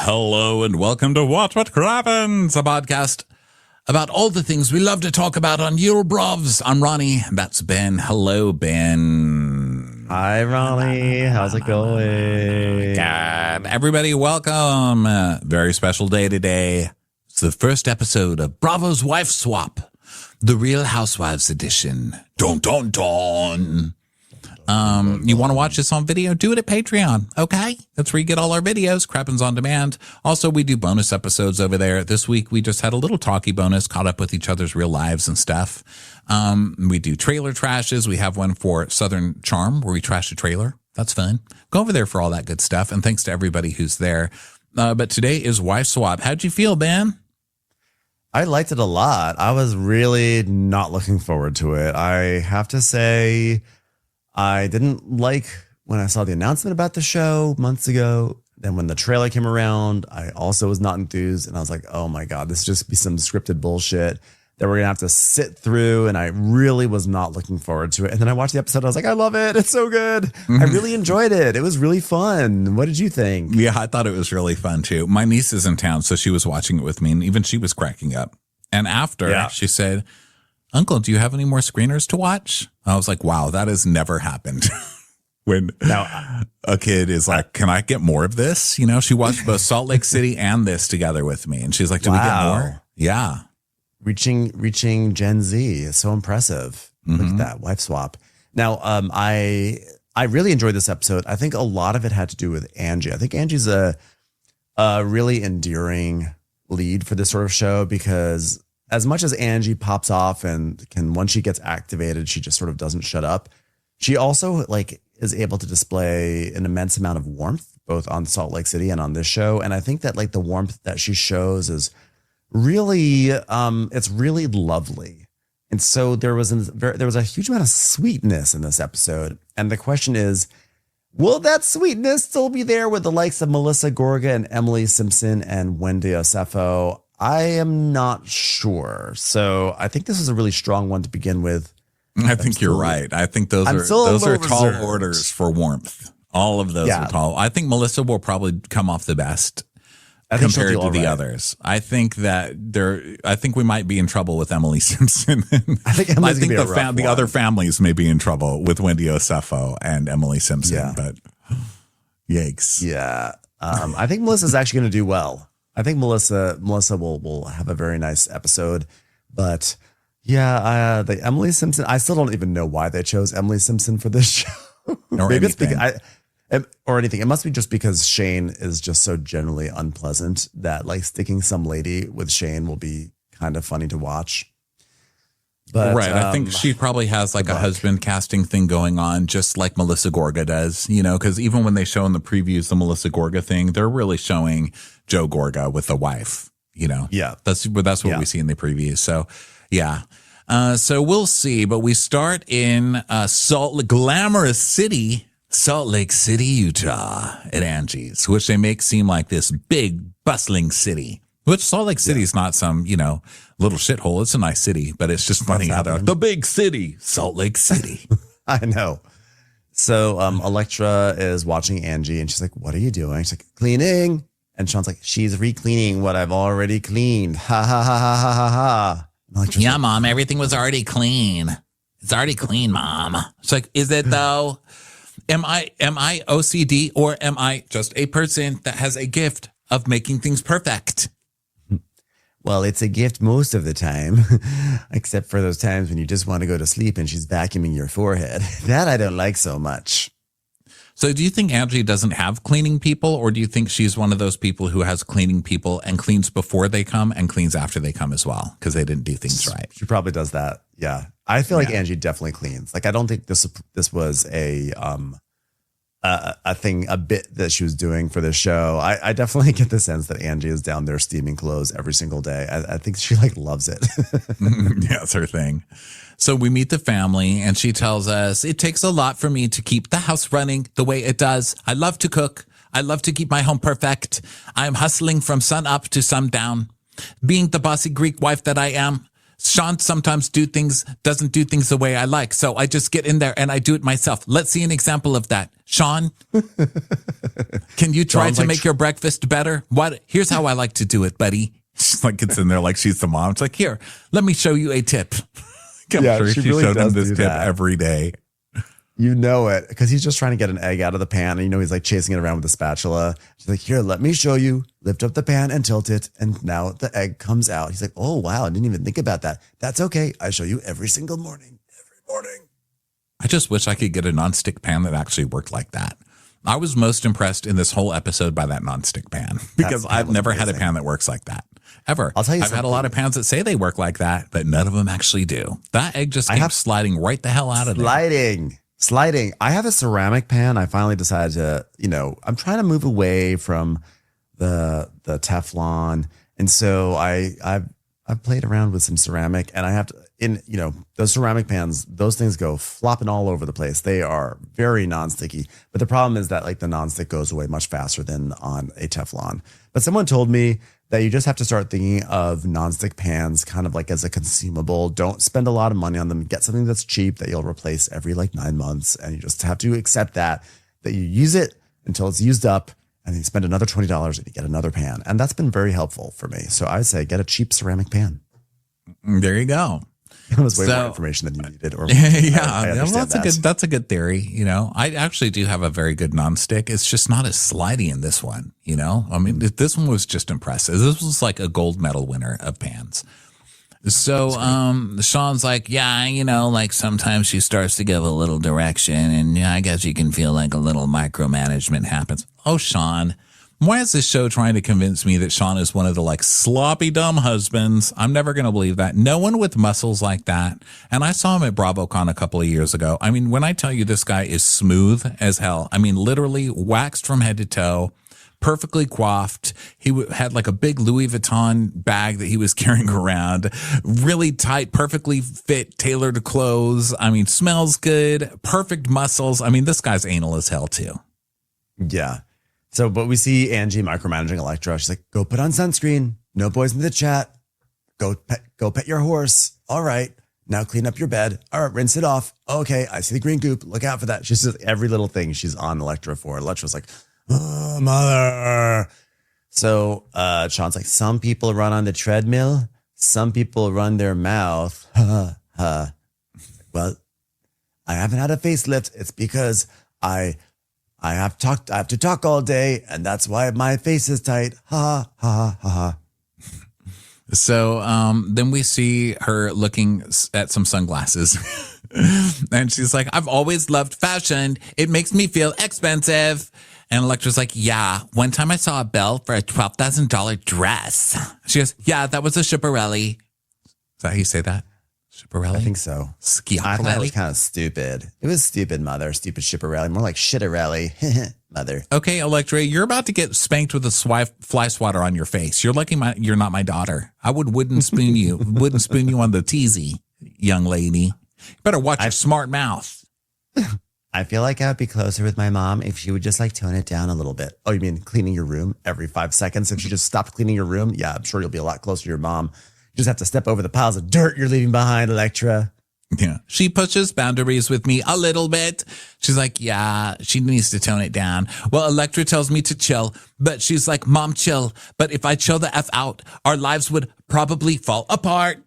hello, and welcome to What Crappens, a podcast about all the things we love to talk about on Eurobrovs. I'm Ronnie, and that's Ben. Hello, Ben. Hi, Ronnie. How's it going? God, everybody, welcome. Very special day today. It's the first episode of Bravo's Wife Swap, the Real Housewives edition. Dun, dun, dun. You want to watch this on video? Do it at Patreon, okay? That's where you get all our videos, Crappens on Demand. Also, we do bonus episodes over there. This week, we just had a little talkie bonus, caught up with each other's real lives and stuff. We do trailer trashes. We have one for Southern Charm, where we trash a trailer. That's fun. Go over there for all that good stuff, and thanks to everybody who's there. But today is Wife Swap. How'd you feel, Ben? I liked it a lot. I was really not looking forward to it. I have to say, I didn't like when I saw the announcement about the show months ago. Then when the trailer came around, I also was not enthused. And I was like, oh my God, this just be some scripted bullshit that we're going to have to sit through. And I really was not looking forward to it. And then I watched the episode. I was like, I love it. It's so good. I really enjoyed it. It was really fun. What did you think? Yeah, I thought it was really fun too. My niece is in town, so she was watching it with me, and even she was cracking up. And after she said, Uncle, do you have any more screeners to watch? I was like, wow, that has never happened. When now, a kid is like, can I get more of this? You know, she watched both Salt Lake City and this together with me. And she's like, do we get more? Yeah. Reaching Gen Z is so impressive. Look at that, wife swap. Now, I really enjoyed this episode. I think a lot of it had to do with Angie. I think Angie's a really endearing lead for this sort of show, because as much as Angie pops off and once she gets activated, she just sort of doesn't shut up. She also is able to display an immense amount of warmth, both on Salt Lake City and on this show. And I think that the warmth that she shows is really, it's really lovely. And so there was a huge amount of sweetness in this episode. And the question is, will that sweetness still be there with the likes of Melissa Gorga and Emily Simpson and Wendy Osefo? I am not sure. So I think this is a really strong one to begin with. I think you're right. I think those are tall orders for warmth. All of those are tall. I think Melissa will probably come off the best compared to the others. I think we might be in trouble with Emily Simpson. I think the other families may be in trouble with Wendy Osefo and Emily Simpson. Yeah. But yikes. Yeah. I think Melissa's actually going to do well. I think Melissa will have a very nice episode, but the Emily Simpson, I still don't even know why they chose Emily Simpson for this show. Maybe it's because anything. It must be just because Shane is just so generally unpleasant that sticking some lady with Shane will be kind of funny to watch. But right, I think she probably has a husband casting thing going on, just like Melissa Gorga does, you know, because even when they show in the previews the Melissa Gorga thing, they're really showing Joe Gorga with a wife, you know. Yeah, that's what we see in the previews. So, yeah, so we'll see. But we start in glamorous city, Salt Lake City, Utah, at Angie's, which they make seem like this big, bustling city. Which Salt Lake City is not some, little shithole. It's a nice city, but it's just funny how the big city, Salt Lake City. I know. So Electra is watching Angie, and she's like, "What are you doing?" She's like, "Cleaning." And Sean's like, "She's re-cleaning what I've already cleaned." Ha ha ha ha ha ha ha. Yeah, Mom, everything was already clean. It's already clean, Mom. It's like, is it though? Am I OCD, or am I just a person that has a gift of making things perfect? Well, it's a gift most of the time, except for those times when you just want to go to sleep and she's vacuuming your forehead. That I don't like so much. So do you think Angie doesn't have cleaning people, or do you think she's one of those people who has cleaning people and cleans before they come and cleans after they come as well, because they didn't do things right? She probably does that. Yeah. I feel like Angie definitely cleans. I don't think this was a bit that she was doing for this show. I definitely get the sense that Angie is down there steaming clothes every single day. I think she loves it. Yeah, it's her thing. So we meet the family, and she tells us, "It takes a lot for me to keep the house running the way it does. I love to cook. I love to keep my home perfect. I'm hustling from sun up to sun down. Being the bossy Greek wife that I am, Sean sometimes doesn't do things the way I like. So I just get in there and I do it myself. Let's see an example of that. Sean, can you try to make your breakfast better? Here's how I like to do it, buddy. She's like, gets in there like she's the mom. It's like, here, let me show you a tip. I'm sure she really showed him this tip every day. You know it, because he's just trying to get an egg out of the pan. And he's like chasing it around with a spatula. She's like, here, let me show you. Lift up the pan and tilt it. And now the egg comes out. He's like, oh, wow. I didn't even think about that. That's okay. I show you every single morning. Every morning. I just wish I could get a nonstick pan that actually worked like that. I was most impressed in this whole episode by that nonstick pan, because I've never had a pan that works like that. Ever. I'll tell you I've had a lot of pans that say they work like that, but none of them actually do. That egg just keeps sliding right the hell out of there. Sliding. I have a ceramic pan. I finally decided to, I'm trying to move away from the Teflon. And so I've played around with some ceramic, and I have to, those ceramic pans, those things go flopping all over the place. They are very non-sticky. But the problem is that like the non-stick goes away much faster than on a Teflon. But someone told me that you just have to start thinking of nonstick pans kind of like as a consumable. Don't spend a lot of money on them. Get something that's cheap that you'll replace every like 9 months. And you just have to accept that you use it until it's used up, and then you spend another $20 and you get another pan. And that's been very helpful for me. So I say get a cheap ceramic pan. There you go. That was way more information than you needed. That's a good theory. I actually do have a very good nonstick. It's just not as slidey in this one. I mean, this one was just impressive. This was like a gold medal winner of pans. So, Sean's like, like sometimes she starts to give a little direction, and I guess you can feel like a little micromanagement happens. Oh, Sean. Why is this show trying to convince me that Sean is one of the like sloppy, dumb husbands? I'm never going to believe that. No one with muscles like that. And I saw him at BravoCon a couple of years ago. I mean, when I tell you this guy is smooth as hell, I mean, literally waxed from head to toe, perfectly coiffed. He had like a big Louis Vuitton bag that he was carrying around, really tight, perfectly fit, tailored clothes. I mean, smells good, perfect muscles. I mean, this guy's anal as hell too. Yeah. So, but we see Angie micromanaging Elektra. She's like, go put on sunscreen. No boys in the chat. Go pet your horse. All right. Now clean up your bed. All right. Rinse it off. Okay. I see the green goop. Look out for that. She's just every little thing she's on Elektra for. Elektra's like, oh, mother. So, Sean's like, some people run on the treadmill. Some people run their mouth. Well, I haven't had a facelift. It's because I have to talk all day, and that's why my face is tight. Ha, ha, ha, ha. So then we see her looking at some sunglasses. And she's like, I've always loved fashion. It makes me feel expensive. And Elektra's like, yeah, one time I saw a bill for a $12,000 dress. She goes, yeah, that was a Schiaparelli. Is that how you say that? Schiaparelli? I think so. I thought it was kind of stupid. It was stupid, mother. Stupid Schiaparelli. More like Shitarelli. Mother. Okay, Elektra, you're about to get spanked with a fly swatter on your face. You're lucky you're not my daughter. I would wooden spoon you on the teasy, young lady. You better watch your smart mouth. I feel like I would be closer with my mom if she would just like tone it down a little bit. Oh, you mean cleaning your room every 5 seconds? If she just stopped cleaning your room, yeah, I'm sure you'll be a lot closer to your mom. You just have to step over the piles of dirt you're leaving behind, Elektra. Yeah. She pushes boundaries with me a little bit. She's like, yeah, she needs to tone it down. Well, Elektra tells me to chill, but she's like, Mom, chill. But if I chill the F out, our lives would probably fall apart.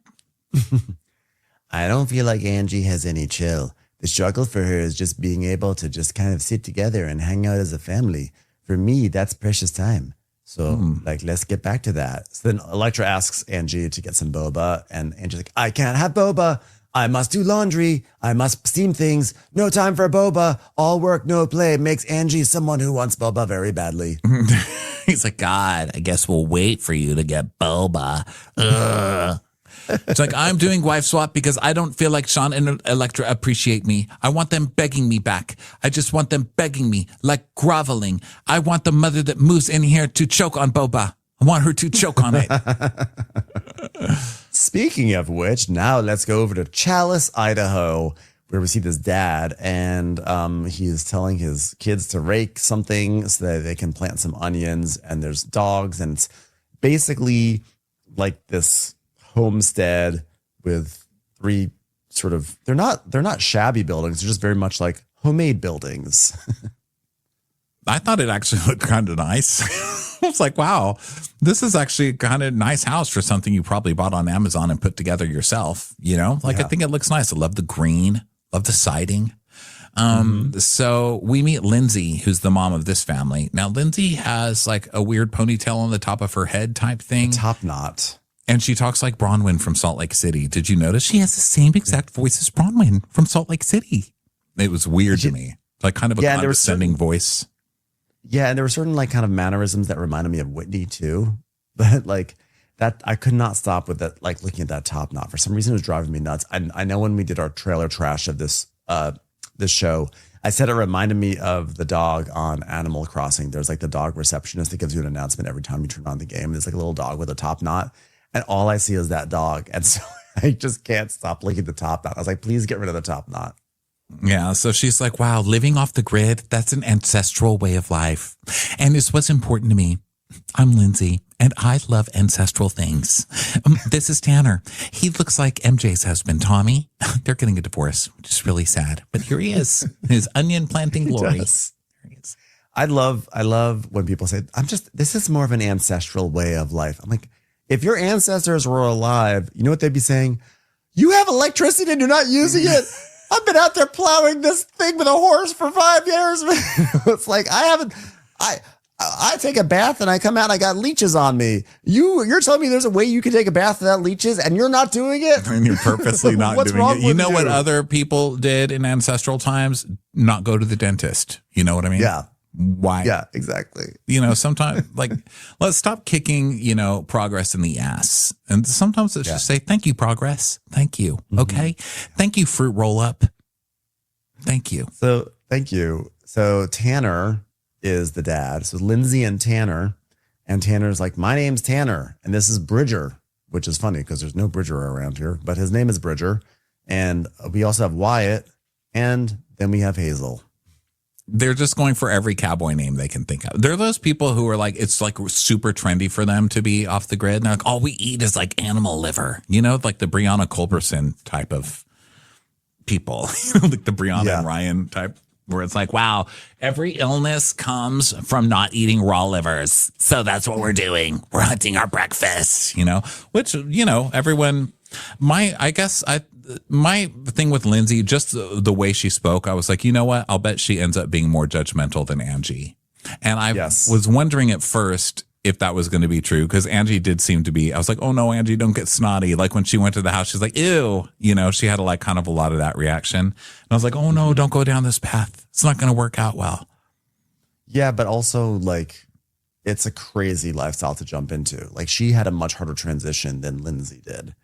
I don't feel like Angie has any chill. The struggle for her is just being able to just kind of sit together and hang out as a family. For me, that's precious time. So, let's get back to that. So then Elektra asks Angie to get some boba, and Angie's like, I can't have boba. I must do laundry. I must steam things. No time for boba. All work, no play makes Angie someone who wants boba very badly. He's like, God, I guess we'll wait for you to get boba. Ugh. It's like, I'm doing wife swap because I don't feel like Sean and Elektra appreciate me. I want them begging me back. I just want them begging me, like groveling. I want the mother that moves in here to choke on boba. I want her to choke on it. Speaking of which, now let's go over to Chalice, Idaho, where we see this dad, and he is telling his kids to rake something so that they can plant some onions, and there's dogs, and it's basically like this homestead with three sort of, they're not shabby buildings. They're just very much like homemade buildings. I thought it actually looked kind of nice. I was like, wow, this is actually kind of nice house for something you probably bought on Amazon and put together yourself. I think it looks nice. I love the green, love the siding. So we meet Lindsay, who's the mom of this family. Now, Lindsay has like a weird ponytail on the top of her head type thing. Top knot. And she talks like Bronwyn from Salt Lake City. Did you notice she has the same exact voice as Bronwyn from Salt Lake City? It was weird to me, like kind of a condescending voice. Yeah, and there were certain like kind of mannerisms that reminded me of Whitney too. But like that, I could not stop with that, like looking at that top knot. For some reason, it was driving me nuts. I know when we did our trailer trash of this show, I said it reminded me of the dog on Animal Crossing. There's like the dog receptionist that gives you an announcement every time you turn on the game. There's like a little dog with a top knot, and all I see is that dog. And so I just can't stop looking at the top knot. I was like, please get rid of the top knot. Yeah, so she's like, wow, living off the grid, that's an ancestral way of life. And it's what's important to me. I'm Lindsay, and I love ancestral things. This is Tanner. He looks like MJ's husband, Tommy. They're getting a divorce, which is really sad. But here he is, his onion planting glory. Here he is. I love when people say, this is more of an ancestral way of life. I'm like, if your ancestors were alive, you know what they'd be saying? You have electricity and you're not using it. I've been out there plowing this thing with a horse for 5 years. It's like, I take a bath and I come out and I got leeches on me. You're telling me there's a way you can take a bath without leeches and you're not doing it? And you're purposely not What's doing wrong it. You know with what you? other people did in ancestral times? Not go to the dentist. You know what I mean? Yeah. Why? Yeah, exactly. Sometimes like, let's stop kicking, progress in the ass. And sometimes let's just say, thank you, progress. Thank you. Okay. Thank you, fruit roll up. Thank you. So thank you. So Tanner is the dad. So Lindsay and Tanner's like, my name's Tanner and this is Bridger, which is funny because there's no Bridger around here, but his name is Bridger. And we also have Wyatt, and then we have Hazel. They're just going for every cowboy name they can think of. They're those people who are like, it's like super trendy for them to be off the grid. And they're like, all we eat is like animal liver, like the Brianna Culberson type of people, like the Brianna and Ryan type, where it's like, wow, every illness comes from not eating raw livers. So that's what we're doing. We're hunting our breakfast, which, everyone, my thing with Lindsay, just the way she spoke, I was like, you know what? I'll bet she ends up being more judgmental than Angie. And I was wondering at first if that was going to be true, because Angie did seem to be, I was like, oh no, Angie, don't get snotty. Like when she went to the house, she's like, ew, she had like kind of a lot of that reaction. And I was like, oh no, don't go down this path. It's not going to work out well. Yeah, but also like, it's a crazy lifestyle to jump into. Like she had a much harder transition than Lindsay did.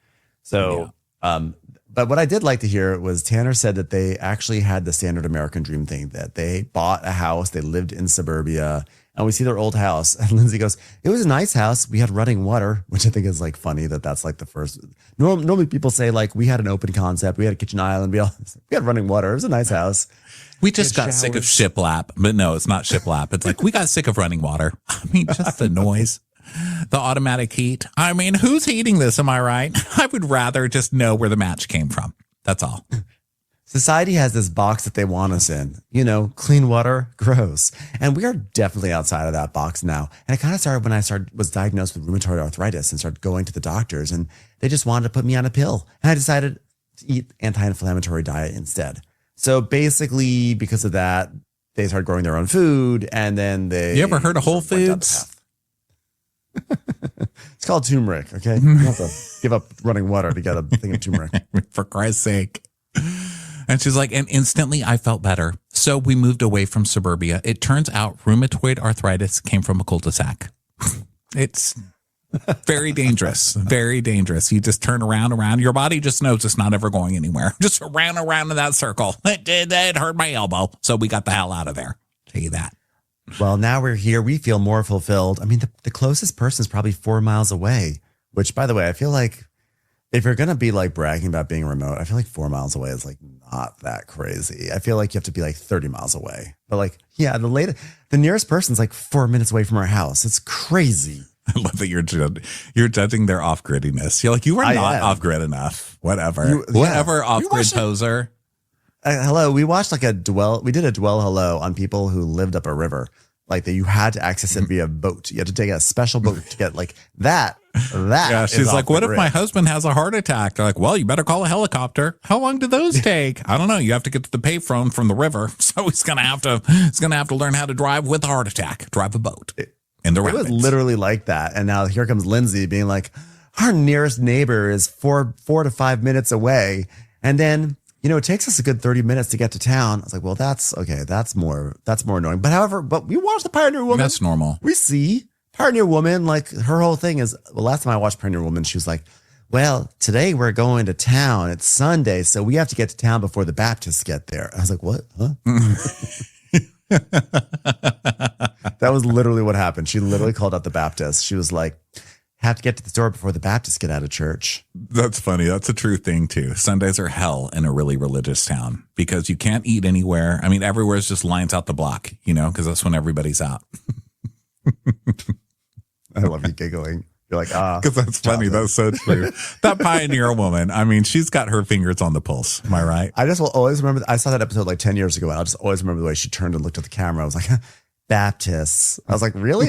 So, but what I did like to hear was Tanner said that they actually had the standard American dream thing, that they bought a house, they lived in suburbia, and we see their old house. And Lindsay goes, it was a nice house. We had running water, which I think is like funny that's like the first. Normally people say like we had an open concept, we had a kitchen island, we had running water. It was a nice house. We just got sick of shiplap, but no, it's not shiplap. It's like we got sick of running water. I mean, just the noise. The automatic heat. I mean, who's heating this? Am I right? I would rather just know where the match came from. That's all. Society has this box that they want us in, clean water, gross. And we are definitely outside of that box now. And it kind of started when I was diagnosed with rheumatoid arthritis and started going to the doctors, and they just wanted to put me on a pill. And I decided to eat anti-inflammatory diet instead. So basically because of that, they started growing their own food, and then You ever heard of Whole Foods? It's called turmeric, okay? You have to give up running water to get a thing of turmeric. For Christ's sake. And she's like, and instantly I felt better. So we moved away from suburbia. It turns out rheumatoid arthritis came from a cul-de-sac. It's very dangerous. Very dangerous. You just turn around. Your body just knows it's not ever going anywhere. Just around in that circle. It hurt my elbow. So we got the hell out of there. Tell you that. Well, now we're here. We feel more fulfilled. I mean, the closest person is probably 4 miles away, which, by the way, I feel like if you're going to be like bragging about being remote, I feel like 4 miles away is like not that crazy. I feel like you have to be like 30 miles away. But like, yeah, the nearest person's like 4 minutes away from our house. It's crazy. I love that you're judging their off-griddiness. You're like, you are not off-grid enough. Whatever. Whatever, off-grid poser. Hello, we watched we did a dwell hello on people who lived up a river. Like that you had to access it via boat. You had to take a special boat to get like that. Yeah, she's like, what if my husband has a heart attack? They're like, well, you better call a helicopter. How long do those take? I don't know. You have to get to the payphone from the river. So he's gonna have to learn how to drive with a heart attack. Drive a boat. In the rapids. It was literally like that. And now here comes Lindsay being like, our nearest neighbor is 4 to 5 minutes away. And then, it takes us a good 30 minutes to get to town. I was like, well, that's okay. That's more annoying. But we watched the Pioneer Woman. That's normal. We see Pioneer Woman, like her whole thing is, last time I watched Pioneer Woman, she was like, well, today we're going to town. It's Sunday. So we have to get to town before the Baptists get there. I was like, what? Huh? That was literally what happened. She literally called out the Baptists. She was like, have to get to the store before the Baptists get out of church. That's funny. That's a true thing too. Sundays are hell in a really religious town because you can't eat anywhere. I mean, everywhere's just lines out the block, because that's when everybody's out. I love you giggling. You're like, because that's funny. That's so true. That Pioneer Woman. I mean, she's got her fingers on the pulse. Am I right? I just will always remember. I saw that episode like 10 years ago, and I'll just always remember the way she turned and looked at the camera. I was like, Baptists. I was like, really?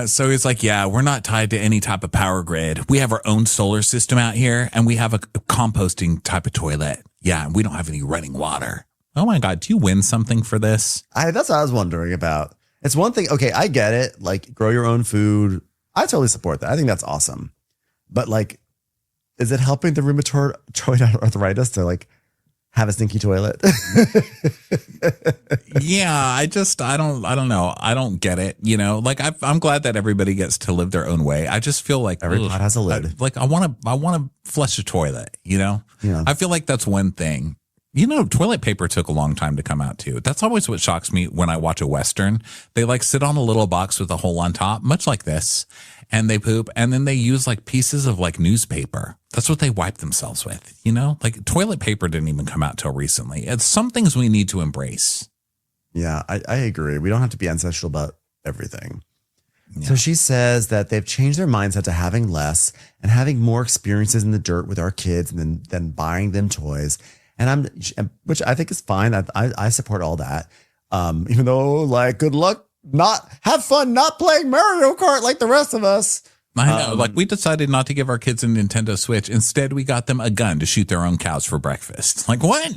So he's like, yeah, we're not tied to any type of power grid. We have our own solar system out here, and we have a composting type of toilet. Yeah, and we don't have any running water. Oh my God, do you win something for this? That's what I was wondering about. It's one thing. Okay, I get it. Like, grow your own food. I totally support that. I think that's awesome. But like, is it helping the rheumatoid arthritis to like have a stinky toilet? Yeah, I don't know. I don't get it. Like I'm glad that everybody gets to live their own way. I just feel like every pot has a lid. I want to flush a toilet, Yeah. I feel like that's one thing. Toilet paper took a long time to come out too. That's always what shocks me when I watch a Western. They like sit on a little box with a hole on top, much like this, and they poop, and then they use like pieces of like newspaper. That's what they wipe themselves with, Like toilet paper didn't even come out till recently. It's some things we need to embrace. Yeah, I agree. We don't have to be ancestral about everything. Yeah. So she says that they've changed their mindset to having less and having more experiences in the dirt with our kids and then buying them toys. Which I think is fine. I support all that. Even though, like, good luck, have fun not playing Mario Kart like the rest of us. I know. We decided not to give our kids a Nintendo Switch. Instead, we got them a gun to shoot their own cows for breakfast. Like, what?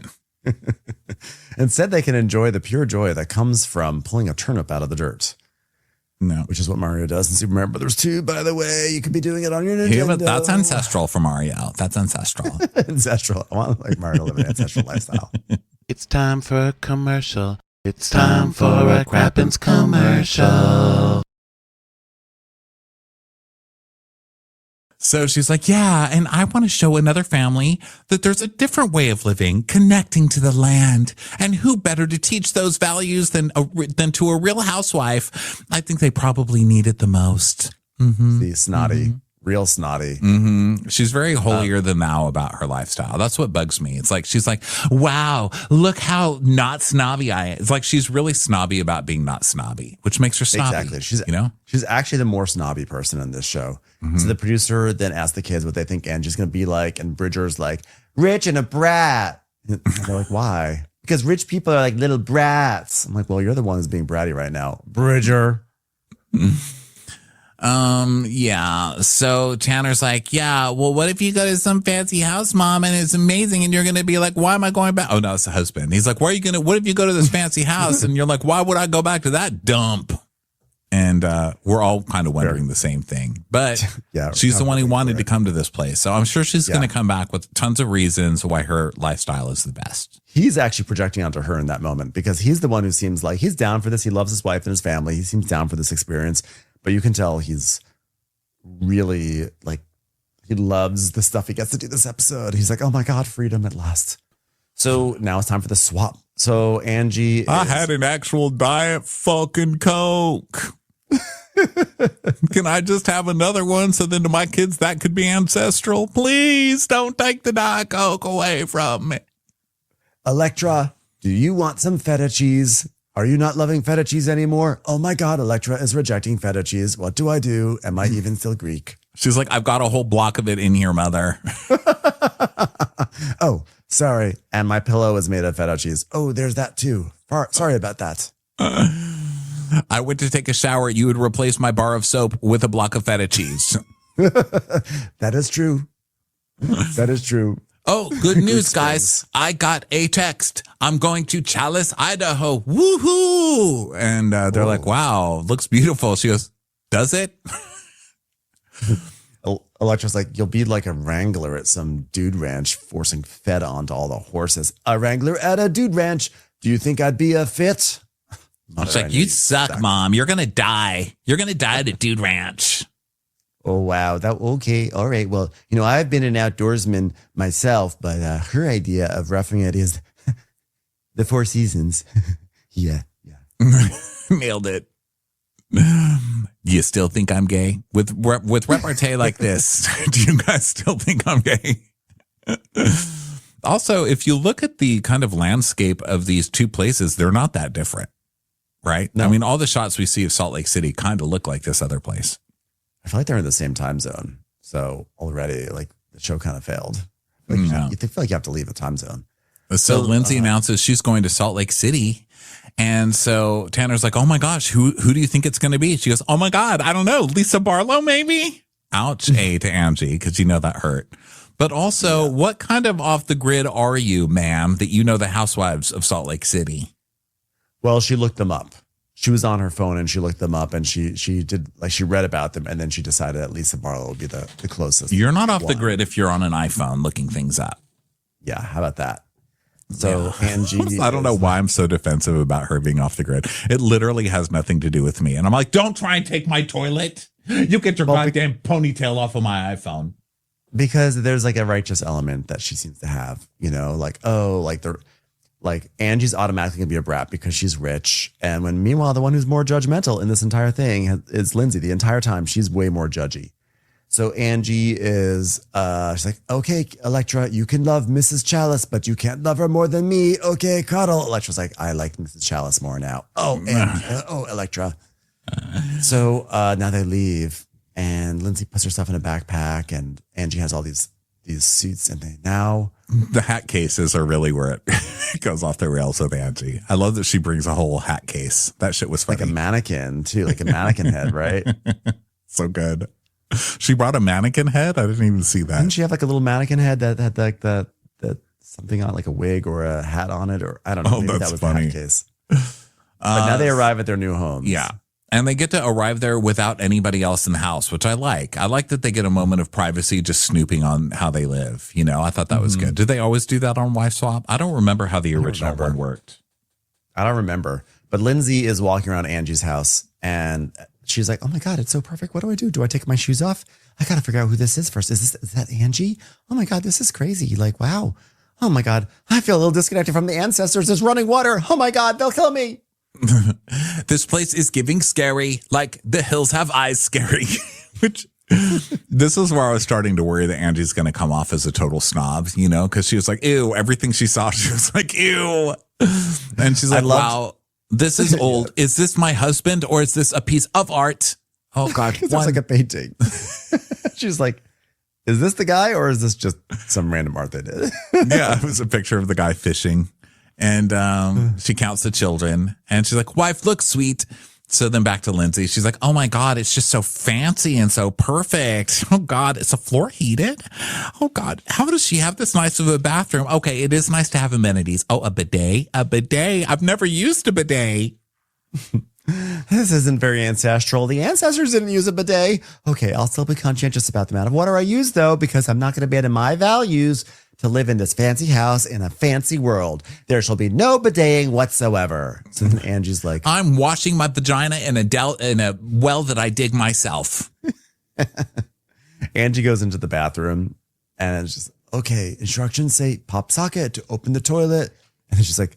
Instead, they can enjoy the pure joy that comes from pulling a turnip out of the dirt. No. Which is what Mario does in Super Mario Brothers 2, by the way. You could be doing it on your Nintendo. Yeah, but that's ancestral for Mario. That's ancestral. Ancestral. I want like Mario to live an ancestral lifestyle. It's time for a commercial. It's time for a Crappens commercial. So she's like, yeah, and I want to show another family that there's a different way of living, connecting to the land. And who better to teach those values than to a real housewife? I think they probably need it the most. Mm-hmm. See, snotty, real snotty. Mm-hmm. She's very holier than thou about her lifestyle. That's what bugs me. It's like, she's like, wow, look how not snobby I am. It's like she's really snobby about being not snobby, which makes her snobby. Exactly. She's actually the more snobby person in this show. Mm-hmm. So the producer then asked the kids what they think Angie's going to be like. And Bridger's like, rich and a brat. And they're like, why? Because rich people are like little brats. I'm like, well, you're the one who's being bratty right now, Bridger. Yeah. So Tanner's like, yeah, well, what if you go to some fancy house, mom, and it's amazing, and you're going to be like, why am I going back? Oh, no, it's the husband. He's like, what if you go to this fancy house? And you're like, why would I go back to that dump? And we're all kind of wondering the same thing. But yeah, she's the one who wanted to come to this place. So I'm sure she's going to come back with tons of reasons why her lifestyle is the best. He's actually projecting onto her in that moment because he's the one who seems like he's down for this. He loves his wife and his family. He seems down for this experience. But you can tell he's really like, he loves the stuff he gets to do this episode. He's like, oh my God, freedom at last. So now it's time for the swap. So Angie I had an actual diet fucking Coke. Can I just have another one so then to my kids that could be ancestral? Please don't take the Diet Coke away from me. Electra, do you want some feta cheese? Are you not loving feta cheese anymore? Oh my God, Electra is rejecting feta cheese. What do I do? Am I even still Greek? She's like, I've got a whole block of it in here, mother. Oh, sorry. And my pillow is made of feta cheese. Oh, there's that too. Sorry about that. I went to take a shower. You would replace my bar of soap with a block of feta cheese. That is true. That is true. Oh, good news, guys. I got a text. I'm going to Chalice, Idaho. Woohoo. And they're like, wow, looks beautiful. She goes, does it? Electra's like, you'll be like a wrangler at some dude ranch forcing feta onto all the horses. A wrangler at a dude ranch. Do you think I'd be a fit? It's like, you suck, Mom. You're going to die. You're going to die at a dude ranch. Oh, wow. Okay. All right. Well, I've been an outdoorsman myself, but her idea of roughing it is the Four Seasons. Yeah. Nailed it. You still think I'm gay? With repartee like this, do you guys still think I'm gay? Also, if you look at the kind of landscape of these two places, they're not that different, right? No. I mean, all the shots we see of Salt Lake City kind of look like this other place. I feel like they're in the same time zone. So already, like, the show kind of failed. Like, you feel like you have to leave the time zone. So Lindsay announces she's going to Salt Lake City. And so Tanner's like, oh my gosh, who do you think it's going to be? She goes, oh my God, I don't know. Lisa Barlow, maybe? Ouch, to Angie, because that hurt. But also, what kind of off the grid are you, ma'am, that you know the Housewives of Salt Lake City? Well, she looked them up. She was on her phone and she looked them up and she did, like, she read about them and then she decided that Lisa Barlow would be the closest. You're not off the grid if you're on an iPhone looking things up. Yeah, how about that? So Angie, I don't know why I'm so defensive about her being off the grid. It literally has nothing to do with me. And I'm like, don't try and take my toilet. You get your goddamn ponytail off of my iPhone. Because there's like a righteous element that she seems to have, like Angie's automatically gonna be a brat because she's rich. And meanwhile, the one who's more judgmental in this entire thing is Lindsay. The entire time, she's way more judgy. So Angie is, she's like, okay, Electra, you can love Mrs. Chalice, but you can't love her more than me. Okay, cuddle. Electra's like, I like Mrs. Chalice more now. Oh, Electra. So now they leave and Lindsay puts her stuff in a backpack and Angie has all these suits and the hat cases are really where it goes off the rails with Angie. I love that she brings a whole hat case. That shit was funny. Like a mannequin too, like a mannequin head, right? So good. She brought a mannequin head? I didn't even see that. Didn't she have like a little mannequin head that had like that something on, like a wig or a hat on it, or I don't know. Oh, maybe that's that was funny. The hat case. But now they arrive at their new homes. Yeah. And they get to arrive there without anybody else in the house, which I like. I like that they get a moment of privacy just snooping on how they live. I thought that was good. Did they always do that on Wife Swap? I don't remember how the original one worked. I don't remember. But Lindsay is walking around Angie's house and she's like, oh my God, it's so perfect. What do I do? Do I take my shoes off? I got to figure out who this is first. Is that Angie? Oh my God, this is crazy. Like, wow. Oh my God, I feel a little disconnected from the ancestors. There's running water. Oh my God, they'll kill me. This place is giving scary, like the hills have eyes scary. Which this is where I was starting to worry that Angie's going to come off as a total snob, because she was like, ew, everything she saw, she was like, ew. And she's like, wow, this is old. Is this my husband or is this a piece of art? Oh God. It looks like a painting. She's like, is this the guy or is this just some random art they did? Yeah, it was a picture of the guy fishing. And she counts the children and she's like, wife looks sweet. So then back to Lindsay. She's like, oh my God, it's just so fancy and so perfect. Oh God, is the floor heated? Oh God, how does she have this nice of a bathroom? Okay, it is nice to have amenities. Oh, a bidet? A bidet? I've never used a bidet. This isn't very ancestral. The ancestors didn't use a bidet. Okay, I'll still be conscientious about the amount of water I use though, because I'm not going to abandon my values to live in this fancy house in a fancy world. There shall be no bideting whatsoever. So then Angie's like, I'm washing my vagina in a well that I dig myself. Angie goes into the bathroom and it's just, okay, instructions say pop socket to open the toilet. And then she's like,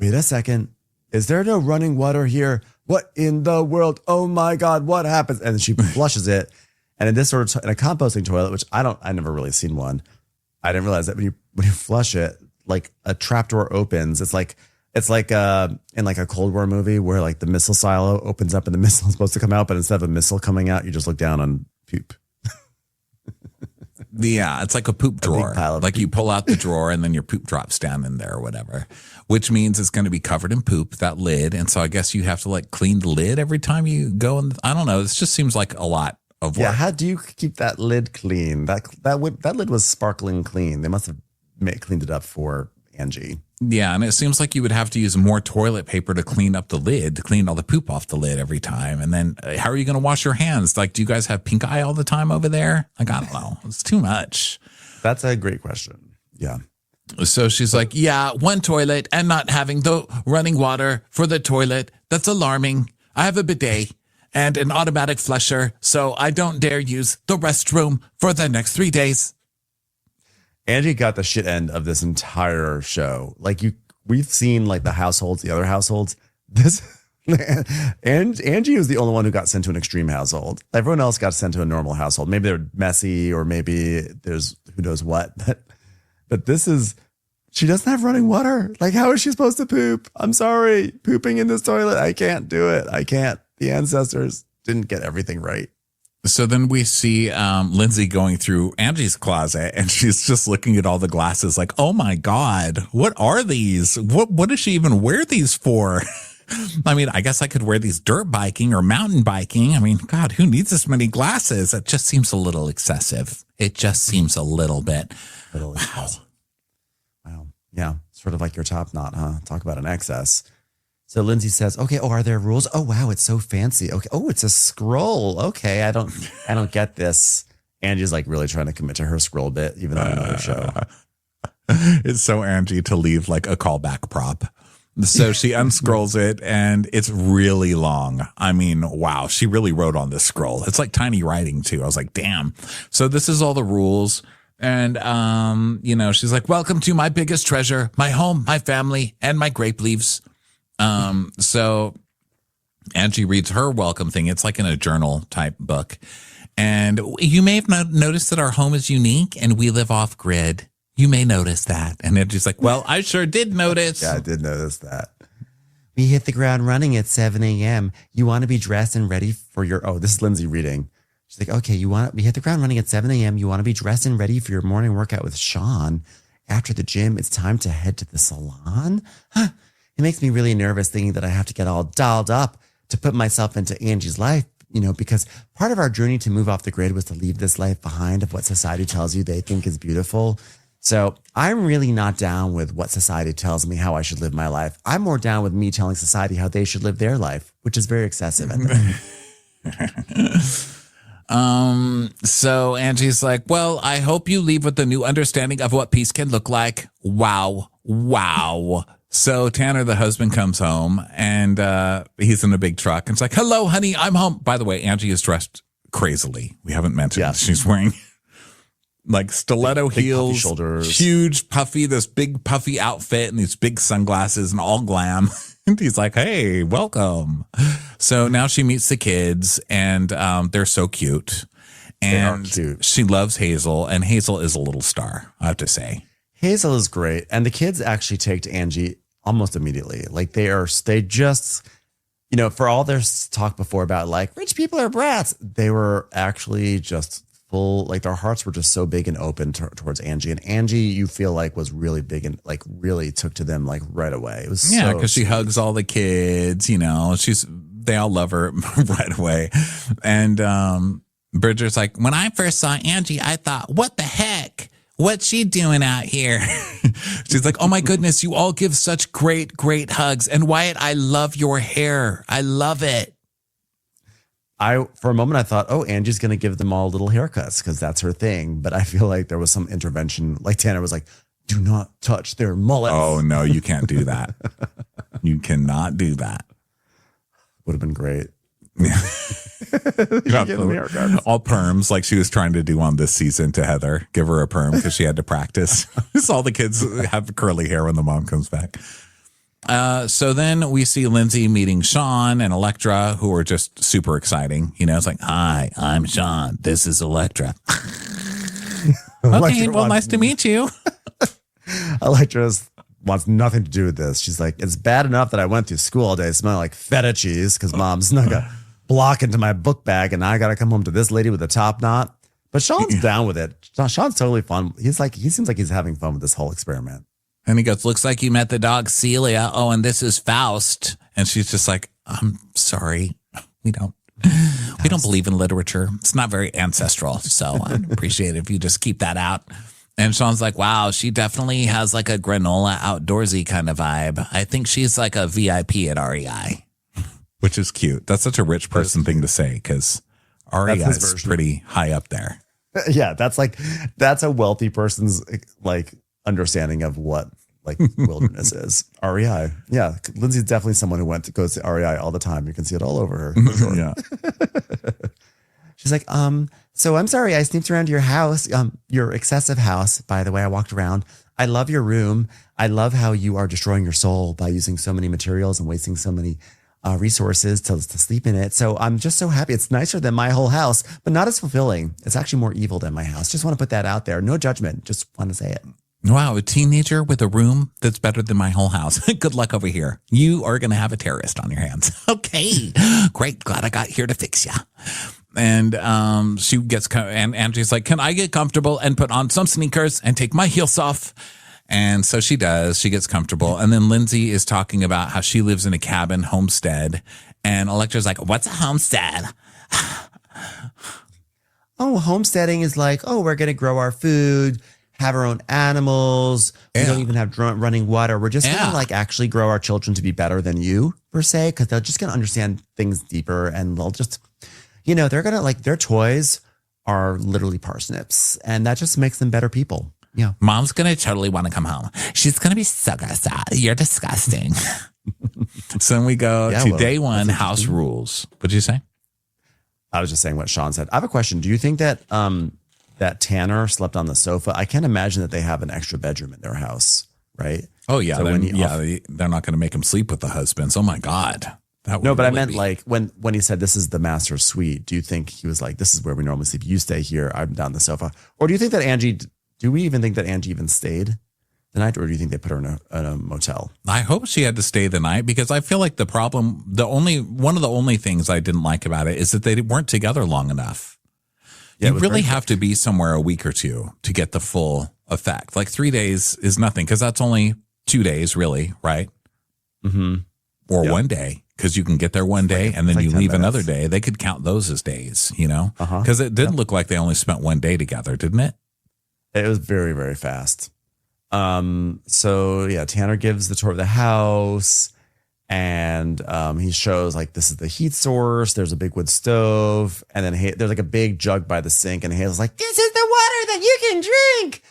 wait a second. Is there no running water here? What in the world? Oh my God, what happens? And then she flushes it. And in this sort of, in a composting toilet, which I never really seen one. I didn't realize that when you flush it, like a trapdoor opens. It's like It's like in like a Cold War movie where like the missile silo opens up and the missile is supposed to come out, but instead of a missile coming out, you just look down on poop. Yeah, it's like a poop drawer. Like poop. you pull out the drawer and then your poop drops down in there or whatever, which means it's going to be covered in poop, that lid. And so I guess you have to like clean the lid every time you go. And I don't know. This just seems like a lot of work. Yeah, how do you keep that lid clean? That lid was sparkling clean. They must have cleaned it up for Angie. Yeah, and it seems like you would have to use more toilet paper to clean up the lid, to clean all the poop off the lid every time. And then how are you going to wash your hands? Like, do you guys have pink eye all the time over there? Like, I don't know. It's too much. That's a great question. Yeah. So she's like, yeah, one toilet and not having the running water for the toilet. That's alarming. I have a bidet and an automatic flusher, so I don't dare use the restroom for the next 3 days. Angie got the shit end of this entire show. Like we've seen like the other households. And Angie was the only one who got sent to an extreme household. Everyone else got sent to a normal household. Maybe they're messy or maybe there's who knows what. But she doesn't have running water. Like, how is she supposed to poop? I'm sorry. Pooping in this toilet. I can't do it. I can't. The ancestors didn't get everything right. So then we see Lindsay going through Angie's closet and she's just looking at all the glasses like, oh my God, what are these? What does she even wear these for? I mean, I guess I could wear these dirt biking or mountain biking. I mean, God, who needs this many glasses? It just seems a little excessive. It just seems a little bit. Wow. Yeah. Sort of like your top knot, huh? Talk about an excess. So Lindsay says, okay, are there rules? Oh, wow, it's so fancy. Okay. Oh, it's a scroll. Okay. I don't get this. Angie's like really trying to commit to her scroll bit, even though I know her show. It's so Angie to leave like a callback prop. So she unscrolls it and it's really long. I mean, wow, she really wrote on this scroll. It's like tiny writing too. I was like, damn. So this is all the rules. And, she's like, welcome to my biggest treasure, my home, my family, and my grape leaves. So Angie reads her welcome thing. It's like in a journal type book. And you may have noticed that our home is unique and we live off grid. You may notice that. And Angie's like, well, I sure did notice. Yeah, I did notice that. We hit the ground running at 7 a.m. You want to be dressed and ready for this is Lindsay reading. She's like, okay, we hit the ground running at 7 a.m. You want to be dressed and ready for your morning workout with Sean. After the gym, it's time to head to the salon. Huh. It makes me really nervous thinking that I have to get all dolled up to put myself into Angie's life, because part of our journey to move off the grid was to leave this life behind of what society tells you they think is beautiful. So I'm really not down with what society tells me how I should live my life. I'm more down with me telling society how they should live their life, which is very excessive. So Angie's like, well, I hope you leave with a new understanding of what peace can look like. Wow. So Tanner, the husband, comes home and he's in a big truck and it's like, hello, honey, I'm home. By the way, Angie is dressed crazily. We haven't mentioned she's wearing like stiletto heels, puffy shoulders, huge puffy, this big puffy outfit and these big sunglasses and all glam. And he's like, hey, welcome. So now she meets the kids and they're so cute. And she loves Hazel and Hazel is a little star, I have to say. Hazel is great. And the kids actually take to Angie almost immediately. Like they just, for all their talk before about like rich people are brats, they were actually just full, like their hearts were just so big and open towards Angie. And Angie, you feel like was really big and like really took to them like right away. It was because she hugs all the kids, they all love her right away. And Bridger's like, when I first saw Angie, I thought, what the heck? What's she doing out here? She's like, oh my goodness, you all give such great, great hugs. And Wyatt, I love your hair. I love it. For a moment, I thought, oh, Angie's going to give them all little haircuts because that's her thing. But I feel like there was some intervention. Like Tanner was like, do not touch their mullets. Oh, no, you can't do that. You cannot do that. Would have been great. All perms like she was trying to do on this season to Heather. Give her a perm because she had to practice. So all the kids have curly hair when the mom comes back. So then we see Lindsay meeting Sean and Electra, who are just super exciting. It's like, hi, I'm Sean. This is Electra. Okay, well, nice to meet you. Electra's wants nothing to do with this. She's like, it's bad enough that I went through school all day smelling like feta cheese because mom snuck a block into my book bag and I got to come home to this lady with a top knot. But Sean's down with it. Sean's totally fun. He seems like he's having fun with this whole experiment. And he goes, looks like you met the dog Celia. Oh, and this is Faust. And she's just like, I'm sorry. We don't believe in literature. It's not very ancestral. So I'd appreciate it if you just keep that out. And Sean's like, wow, she definitely has like a granola outdoorsy kind of vibe. I think she's like a VIP at REI, which is cute. That's such a rich person thing to say because REI is pretty high up there. Yeah, that's a wealthy person's like understanding of what like wilderness is. REI. Yeah, Lindsay's definitely someone who goes to REI all the time. You can see it all over her. For sure. Yeah. She's like, so I'm sorry I sneaked around your house, your excessive house. By the way, I walked around. I love your room. I love how you are destroying your soul by using so many materials and wasting so many resources to sleep in it. So I'm just so happy. It's nicer than my whole house, but not as fulfilling. It's actually more evil than my house. Just want to put that out there. No judgment. Just want to say it. Wow, a teenager with a room that's better than my whole house. Good luck over here. You are going to have a terrorist on your hands. Okay, great. Glad I got here to fix you. And she gets, and Angie's like, can I get comfortable and put on some sneakers and take my heels off? And so she does. She gets comfortable. And then Lindsay is talking about how she lives in a cabin homestead. And Electra's like, what's a homestead? Oh, homesteading is like, we're going to grow our food, have our own animals. We don't even have running water. We're just going to like actually grow our children to be better than you, per se, because they're just going to understand things deeper and they'll just, they're going to like their toys are literally parsnips and that just makes them better people. Yeah. Mom's going to totally want to come home. She's going to be so gross out. You're disgusting. So then we go to day one, house rules. What'd you say? I was just saying what Sean said. I have a question. Do you think that that Tanner slept on the sofa? I can't imagine that they have an extra bedroom in their house, right? Oh, yeah. So they're not going to make him sleep with the husbands. Oh, my God. No, but I meant like when he said this is the master suite, do you think he was like, this is where we normally sleep? You stay here. I'm down the sofa. Or do you think that do we even think that Angie even stayed the night? Or do you think they put her in a motel? I hope she had to stay the night because I feel like one of the only things I didn't like about it is that they weren't together long enough. Yeah, you really have to be somewhere a week or two to get the full effect. Like 3 days is nothing because that's only 2 days really, right? Mm-hmm. Or 1 day. Because you can get there one day and then you leave another day. They could count those as days, Because it didn't look like they only spent 1 day together, didn't it? It was very, very fast. Tanner gives the tour of the house and he shows like this is the heat source. There's a big wood stove and then there's like a big jug by the sink and Hazel's like, this is the water that you can drink.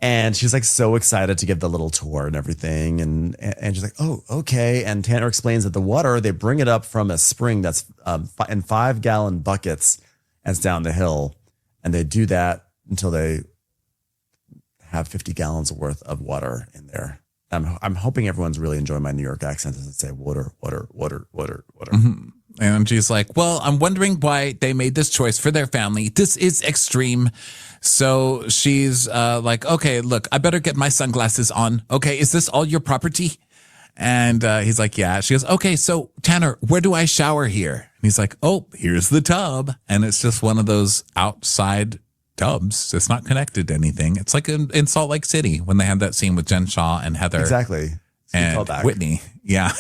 And she's like so excited to give the little tour and everything. And she's like, oh, okay. And Tanner explains that the water, they bring it up from a spring that's in 5-gallon buckets and it's down the hill. And they do that until they have 50 gallons worth of water in there. I'm hoping everyone's really enjoying my New York accent as I say water, water, water, water, water. Mm-hmm. And she's like, well, I'm wondering why they made this choice for their family. This is extreme. So she's like, okay, look, I better get my sunglasses on. Okay, is this all your property? And he's like, yeah. She goes, okay, so Tanner, where do I shower here? And he's like, oh, here's the tub. And it's just one of those outside tubs. It's not connected to anything. It's like in Salt Lake City when they had that scene with Jen Shaw and Heather. Exactly. And Whitney. Yeah.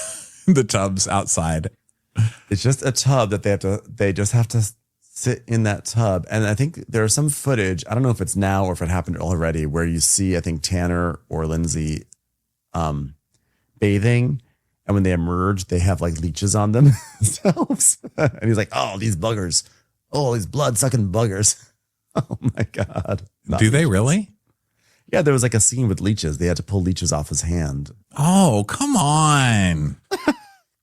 The tubs outside. It's just a tub that they just have to sit in that tub. And I think there's some footage, I don't know if it's now or if it happened already, where you see, I think Tanner or Lindsay bathing. And when they emerge, they have like leeches on themselves. And he's like, oh, these buggers. Oh, these blood sucking buggers. Oh my God. Do they really? Yeah, there was like a scene with leeches. They had to pull leeches off his hand. Oh, come on.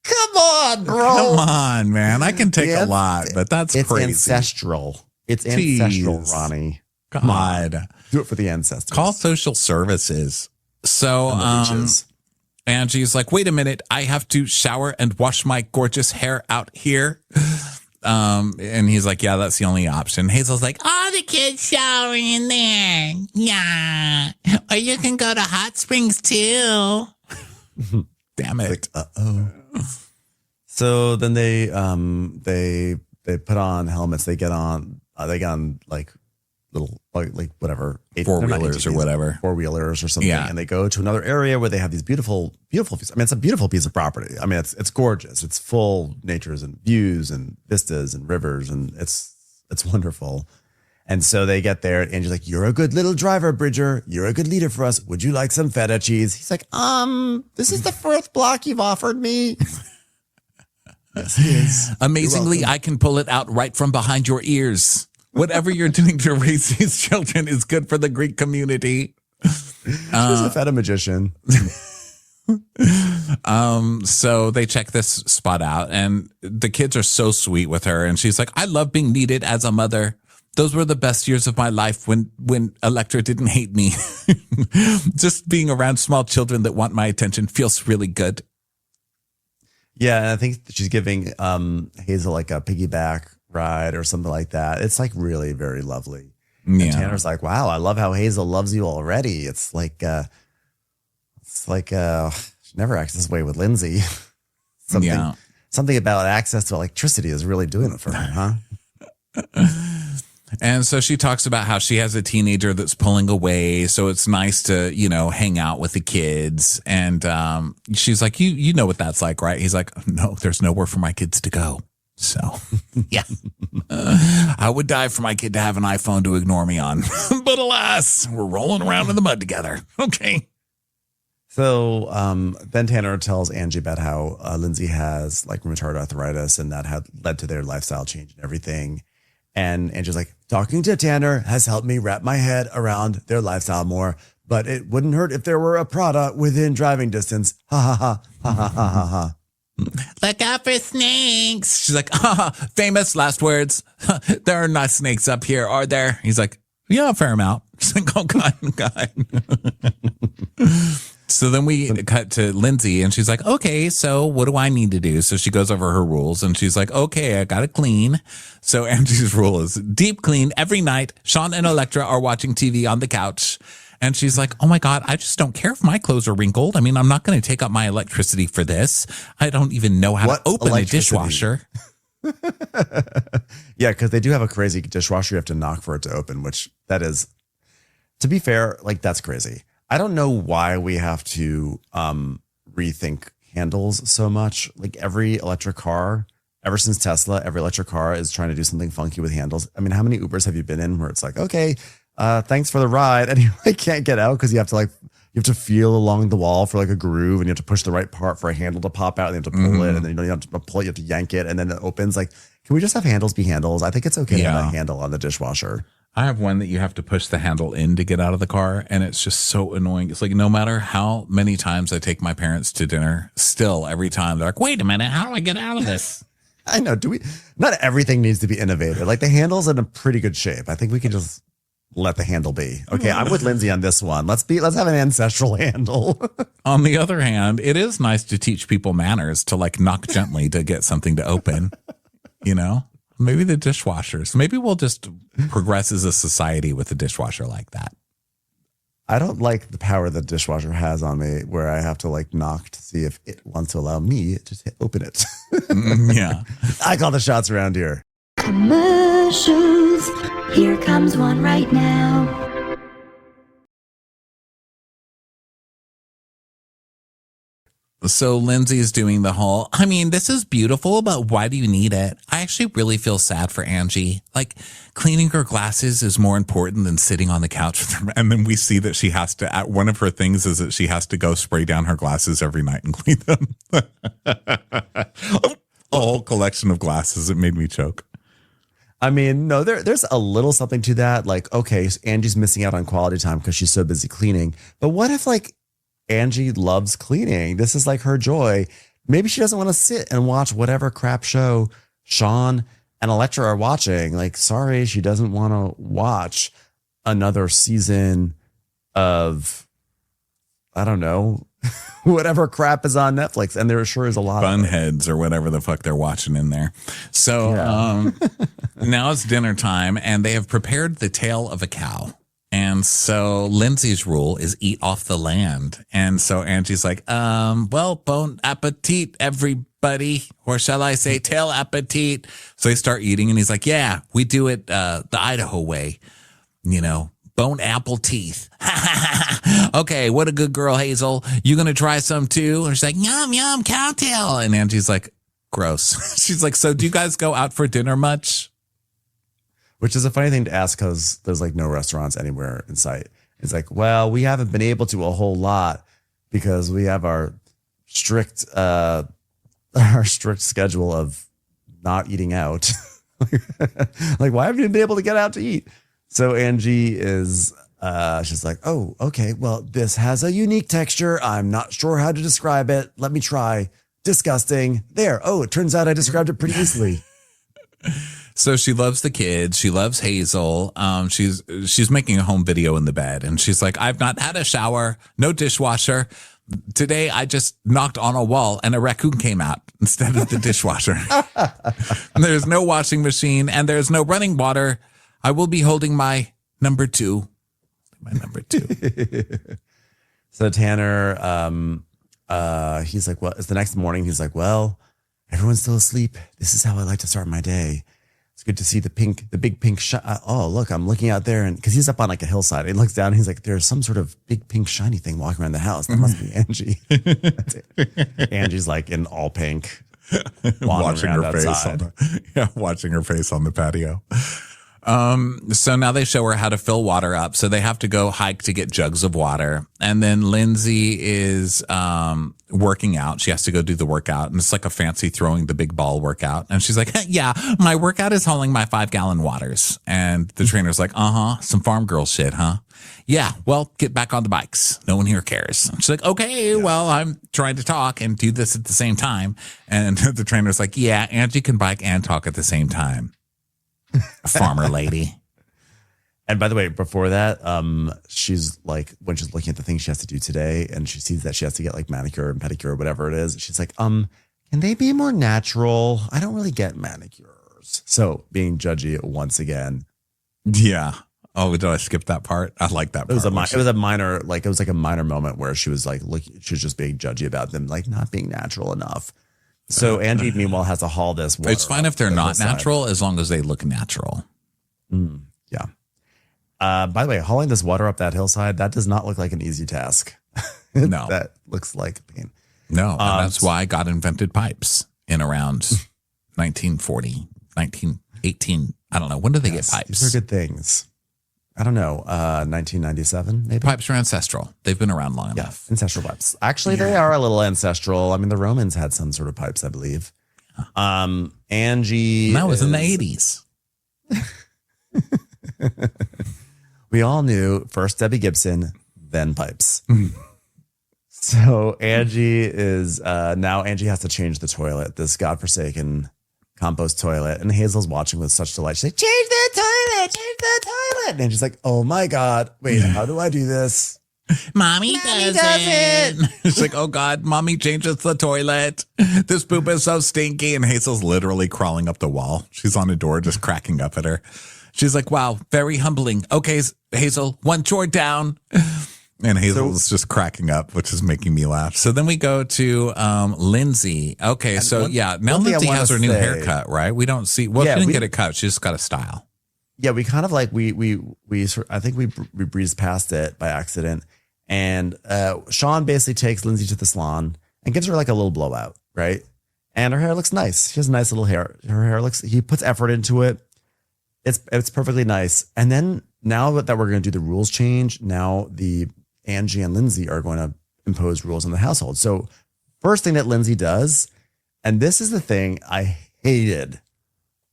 Come on, bro. Come on, man. I can take a lot, but that's crazy. It's ancestral. It's ancestral, Ronnie. God. Do it for the ancestors. Call social services. So, Angie's like, wait a minute. I have to shower and wash my gorgeous hair out here. And he's like, yeah, that's the only option. Hazel's like, oh, the kids showering in there. Yeah. I you can go to hot springs too. Damn it. So then they put on helmets. They get on like little like whatever four-wheelers or whatever. Four-wheelers or something. Yeah. And they go to another area where they have these beautiful views. I mean, it's a beautiful piece of property. I mean, it's gorgeous. It's full natures and views and vistas and rivers, and it's wonderful. And so they get there, and Angie's like, "You're a good little driver, Bridger. You're a good leader for us. Would you like some feta cheese?" He's like, this is the fourth block you've offered me." Yes, it is. Amazingly, I can pull it out right from behind your ears. Whatever you're doing to raise these children is good for the Greek community. She's a feta magician. So they check this spot out, and the kids are so sweet with her. And she's like, "I love being needed as a mother. Those were the best years of my life when Electra didn't hate me." Just being around small children that want my attention feels really good. Yeah, and I think she's giving Hazel like a piggyback ride or something like that. It's like really very lovely. Yeah. And Tanner's like, "Wow, I love how Hazel loves you already." It's like she never acts this way with Lindsay. Something about access to electricity is really doing it for her, huh? And so she talks about how she has a teenager that's pulling away. So it's nice to, hang out with the kids. And she's like, you know what that's like, right? He's like, "No, there's nowhere for my kids to go." So, yeah, I would die for my kid to have an iPhone to ignore me on. But alas, we're rolling around in the mud together. Okay. So then Tanner tells Angie about how Lindsay has like rheumatoid arthritis, and that had led to their lifestyle change and everything. And Angie's like, "Talking to Tanner has helped me wrap my head around their lifestyle more, but it wouldn't hurt if there were a Prada within driving distance. Ha ha ha ha ha ha ha ha." Look out for snakes. She's like, famous last words. "There are not snakes up here, are there?" He's like, "Yeah, a fair amount." She's like, "Oh, God. So then we cut to Lindsay, and she's like, "Okay, so what do I need to do?" So she goes over her rules, and she's like, "Okay, I got to clean." So Angie's rule is deep clean every night. Sean and Electra are watching TV on the couch. And she's like, "Oh my God, I just don't care if my clothes are wrinkled. I mean, I'm not going to take up my electricity for this. I don't even know how to open a dishwasher." Yeah, because they do have a crazy dishwasher. You have to knock for it to open, which that is, to be fair, like that's crazy. I don't know why we have to rethink handles so much. Like every electric car, ever since Tesla, every electric car is trying to do something funky with handles. I mean, how many Ubers have you been in where it's like, "Okay, thanks for the ride," and you like can't get out because you have to feel along the wall for like a groove, and you have to push the right part for a handle to pop out, and you have to pull it, and then you have to pull it, you have to yank it, and then it opens. Like, can we just have handles be handles? I think it's okay to have a handle on the dishwasher. I have one that you have to push the handle in to get out of the car, and it's just so annoying. It's like no matter how many times I take my parents to dinner, still every time they're like, "Wait a minute, how do I get out of this?" I know. Not everything needs to be innovated. Like the handle's in a pretty good shape. I think we can just let the handle be. Okay, I'm with Lindsay on this one. Let's have an ancestral handle. On the other hand, it is nice to teach people manners to like knock gently to get something to open. Maybe the dishwashers. Maybe we'll just progress as a society with a dishwasher like that. I don't like the power the dishwasher has on me where I have to like knock to see if it wants to allow me to open it. Yeah. I call the shots around here. Commercials. Here comes one right now. So Lindsay is doing the whole, I mean, this is beautiful, but why do you need it? I actually really feel sad for Angie. Like cleaning her glasses is more important than sitting on the couch with her. And then we see that she has to, one of her things is that she has to go spray down her glasses every night and clean them. A whole collection of glasses. It made me choke. I mean, no, there's a little something to that. Like, okay, Angie's missing out on quality time because she's so busy cleaning. But what if like Angie loves cleaning? This is like her joy. Maybe she doesn't want to sit and watch whatever crap show Sean and Electra are watching. Like, sorry, she doesn't want to watch another season of, I don't know, whatever crap is on Netflix. And there sure is a lot of Bunheads or whatever the fuck they're watching in there. So now it's dinner time, and they have prepared the tail of a cow. And so Lindsay's rule is eat off the land. And so Angie's like, well, bon appetit, everybody. Or shall I say tail appetit? So they start eating and he's like, yeah, we do it the Idaho way, bone apple teeth. Okay, what a good girl, Hazel. You going to try some too? And she's like, yum, yum, cowtail. And Angie's like, gross. She's like, so do you guys go out for dinner much? Which is a funny thing to ask because there's like no restaurants anywhere in sight. It's like, well, we haven't been able to a whole lot because we have our strict schedule of not eating out. Like, why haven't you been able to get out to eat? So Angie is, she's like, oh, okay, well, this has a unique texture. I'm not sure how to describe it. Let me try. Disgusting. There. Oh, it turns out I described it pretty easily. So she loves the kids. She loves Hazel. She's making a home video in the bed. And she's like, I've not had a shower, no dishwasher. Today, I just knocked on a wall and a raccoon came out instead of the dishwasher. There's no washing machine and there's no running water. I will be holding my number two. So Tanner, he's like, well, it's the next morning. He's like, well, everyone's still asleep. This is how I like to start my day. It's good to see the big pink. Oh, look, I'm looking out there. And because he's up on like a hillside, he looks down and he's like, there's some sort of big pink shiny thing walking around the house. That must be Angie. That's it. Angie's like in all pink. Watching her outside. watching her face on the patio. So now they show her how to fill water up. So they have to go hike to get jugs of water. And then Lindsay is working out. She has to go do the workout. And it's like a fancy throwing the big ball workout. And she's like, yeah, my workout is hauling my 5-gallon waters. And the trainer's like, some farm girl shit, huh? Yeah, well, get back on the bikes. No one here cares. And she's like, okay, well, I'm trying to talk and do this at the same time. And the trainer's like, yeah, Angie can bike and talk at the same time. Farmer lady. And by the way, before that, she's like, when she's looking at the things she has to do today and she sees that she has to get like manicure and pedicure or whatever it is, she's like, can they be more natural? I don't really get manicures. So being judgy once again. Yeah. Oh, did I skip that part? I like that part. It was a minor moment where she was like, she was just being judgy about them, like not being natural enough. So Angie, meanwhile, has to haul this water. It's fine if they're not natural as long as they look natural. Yeah. By the way, hauling this water up that hillside, that does not look like an easy task. No. That looks like pain. No, and that's why God invented pipes in around 1940, 1918. I don't know. When did they get pipes? These are good things. I don't know. 1997, maybe? Pipes are ancestral. They've been around long enough. Ancestral pipes. Actually, they are a little ancestral. I mean, the Romans had some sort of pipes, I believe. Angie. That was in the 80s. We all knew first Debbie Gibson, then pipes. So Angie is now Angie has to change the toilet, this godforsaken compost toilet. And Hazel's watching with such delight. She's like, change the toilet. And Angie's like, oh my God, wait, how do I do this? Mommy does it. She's like, oh God, mommy changes the toilet. This poop is so stinky. And Hazel's literally crawling up the wall. She's on a door just cracking up at her. She's like, wow, very humbling. Okay, Hazel, one chore down. And Hazel's just cracking up, which is making me laugh. So then we go to Lindsay. Okay, and so now Lindsay has her new haircut, right? We don't see, she didn't get it cut. She just got a style. Yeah, we kind of like, I think we breezed past it by accident. And Sean basically takes Lindsay to the salon and gives her like a little blowout, right? And her hair looks nice. She has nice little hair. Her hair he puts effort into it. It's perfectly nice. And then now that we're going to do the rules change, now the Angie and Lindsay are going to impose rules on the household. So first thing that Lindsay does, and this is the thing I hated,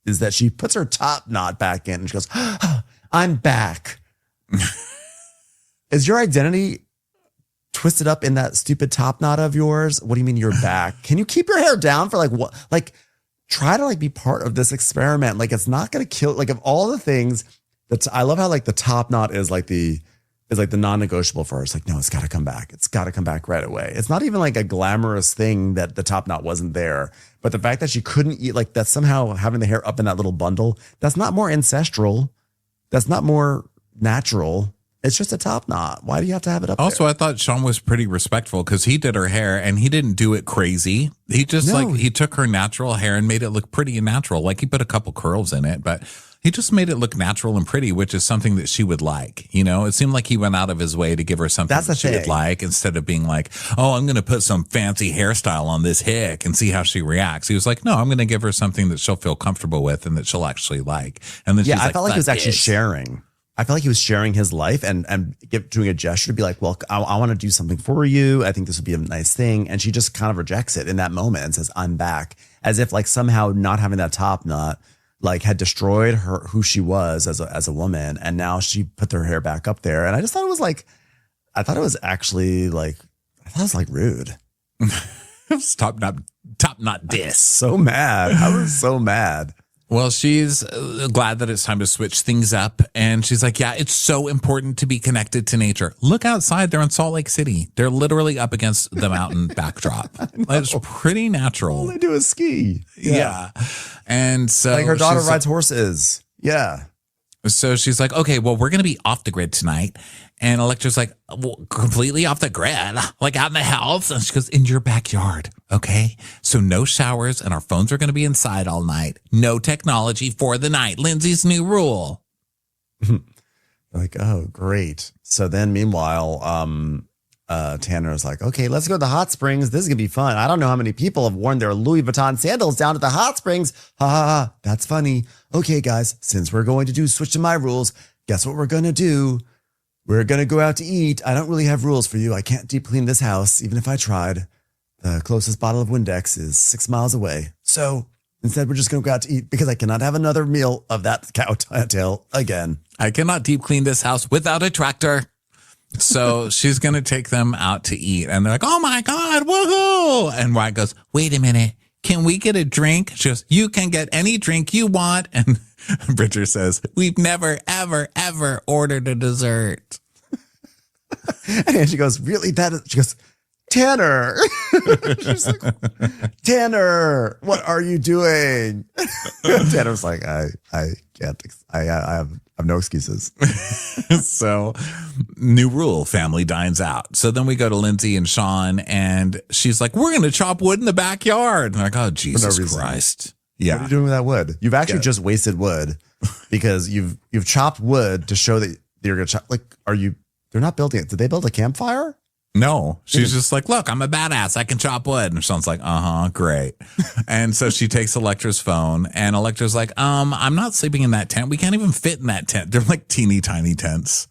is that she puts her top knot back in and she goes, I'm back. Is your identity twisted up in that stupid top knot of yours? What do you mean you're back? Can you keep your hair down for like what? Like try to like be part of this experiment. Like it's not going to kill, like of all the things I love how like the top knot is like the non-negotiable for her. It's like, no, it's got to come back. It's got to come back right away. It's not even like a glamorous thing that the top knot wasn't there. But the fact that she couldn't eat, like that somehow having the hair up in that little bundle, that's not more ancestral. That's not more natural. It's just a top knot. Why do you have to have it up Also, there? I thought Sean was pretty respectful because he did her hair and he didn't do it crazy. He just he took her natural hair and made it look pretty and natural. Like he put a couple curls in it, but he just made it look natural and pretty, which is something that she would like. You know, it seemed like he went out of his way to give her something that she would like instead of being like, oh, I'm going to put some fancy hairstyle on this hick and see how she reacts. He was like, no, I'm going to give her something that she'll feel comfortable with and that she'll actually like. And then she's I felt like he was actually sharing. I felt like he was sharing his life and doing a gesture to be like, well, I want to do something for you. I think this would be a nice thing. And she just kind of rejects it in that moment and says, I'm back. As if like somehow not having that top knot like had destroyed her, who she was as a woman. And now she put her hair back up there. And I just thought it was like, I thought it was like rude. top knot diss. So mad. I was so mad. Well, she's glad that it's time to switch things up. And she's like, yeah, it's so important to be connected to nature. Look outside. They're in Salt Lake City. They're literally up against the mountain backdrop. It's pretty natural. All they do is ski. Yeah. And so like her daughter rides horses. Yeah. So she's like, okay, well, we're going to be off the grid tonight. And Electra's like, well, completely off the grid, like out in the house. And she goes, in your backyard. Okay. So no showers and our phones are going to be inside all night. No technology for the night. Lindsay's new rule. Like, oh, great. So then meanwhile, Tanner's like, okay, let's go to the hot springs. This is going to be fun. I don't know how many people have worn their Louis Vuitton sandals down at the hot springs. Ha ha ha. That's funny. Okay, guys, since we're going to switch to my rules, guess what we're going to do? We're going to go out to eat. I don't really have rules for you. I can't deep clean this house, even if I tried. The closest bottle of Windex is 6 miles away. So instead, we're just going to go out to eat because I cannot have another meal of that cowtail again. I cannot deep clean this house without a tractor. So she's going to take them out to eat. And they're like, oh my God, woohoo. And Wyatt goes, wait a minute. Can we get a drink? She goes, you can get any drink you want. And Bridger says, we've never, ever, ever ordered a dessert. And she goes, really? She goes, Tanner. She's like, Tanner, what are you doing? Tanner's like, I can't. I have no excuses. So new rule, family dines out. So then we go to Lindsay and Sean and she's like, we're going to chop wood in the backyard. And I'm like, oh, Jesus Christ. Yeah. What are you doing with that wood? You've actually just wasted wood because you've chopped wood to show that you're going to chop. Like, they're not building it. Did they build a campfire? No, she's just like, look, I'm a badass. I can chop wood. And Sean's like, great. And so she takes Electra's phone and Electra's like, I'm not sleeping in that tent. We can't even fit in that tent. They're like teeny tiny tents.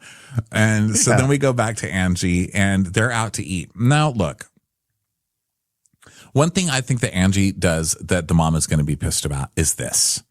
And so then we go back to Angie and they're out to eat. Now, look, one thing I think that Angie does that the mom is going to be pissed about is this.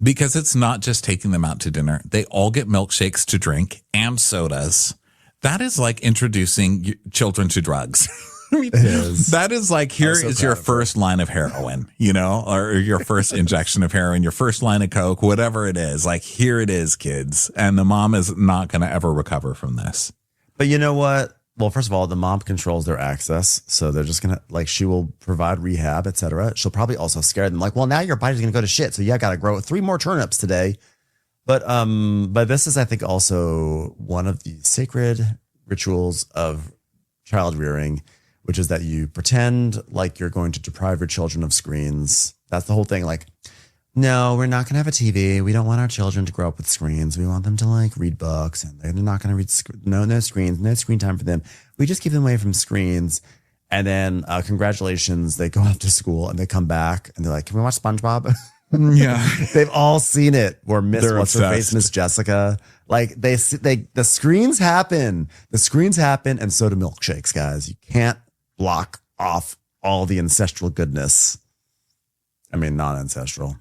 Because it's not just taking them out to dinner. They all get milkshakes to drink and sodas. That is like introducing children to drugs. I mean, that is like, here is your first line of heroin, you know, or your first injection of heroin, your first line of coke, whatever it is. Like, here it is, kids. And the mom is not going to ever recover from this. But you know what? Well, first of all, the mom controls their access. So they're just going to, like, she will provide rehab, etc. She'll probably also scare them. Like, well, now your body's going to go to shit. So got to grow 3 more turnips today. But this is, I think, also one of the sacred rituals of child rearing, which is that you pretend like you're going to deprive your children of screens. That's the whole thing. Like, no, we're not going to have a TV. We don't want our children to grow up with screens. We want them to like read books, and they're not going to read no screens, no screen time for them. We just keep them away from screens. And then congratulations, they go off to school and they come back and they're like, can we watch SpongeBob? Yeah. They've all seen it. Or Miss Jessica. Like the screens happen. The screens happen, and so do milkshakes, guys. You can't block off all the ancestral goodness. I mean, non-ancestral.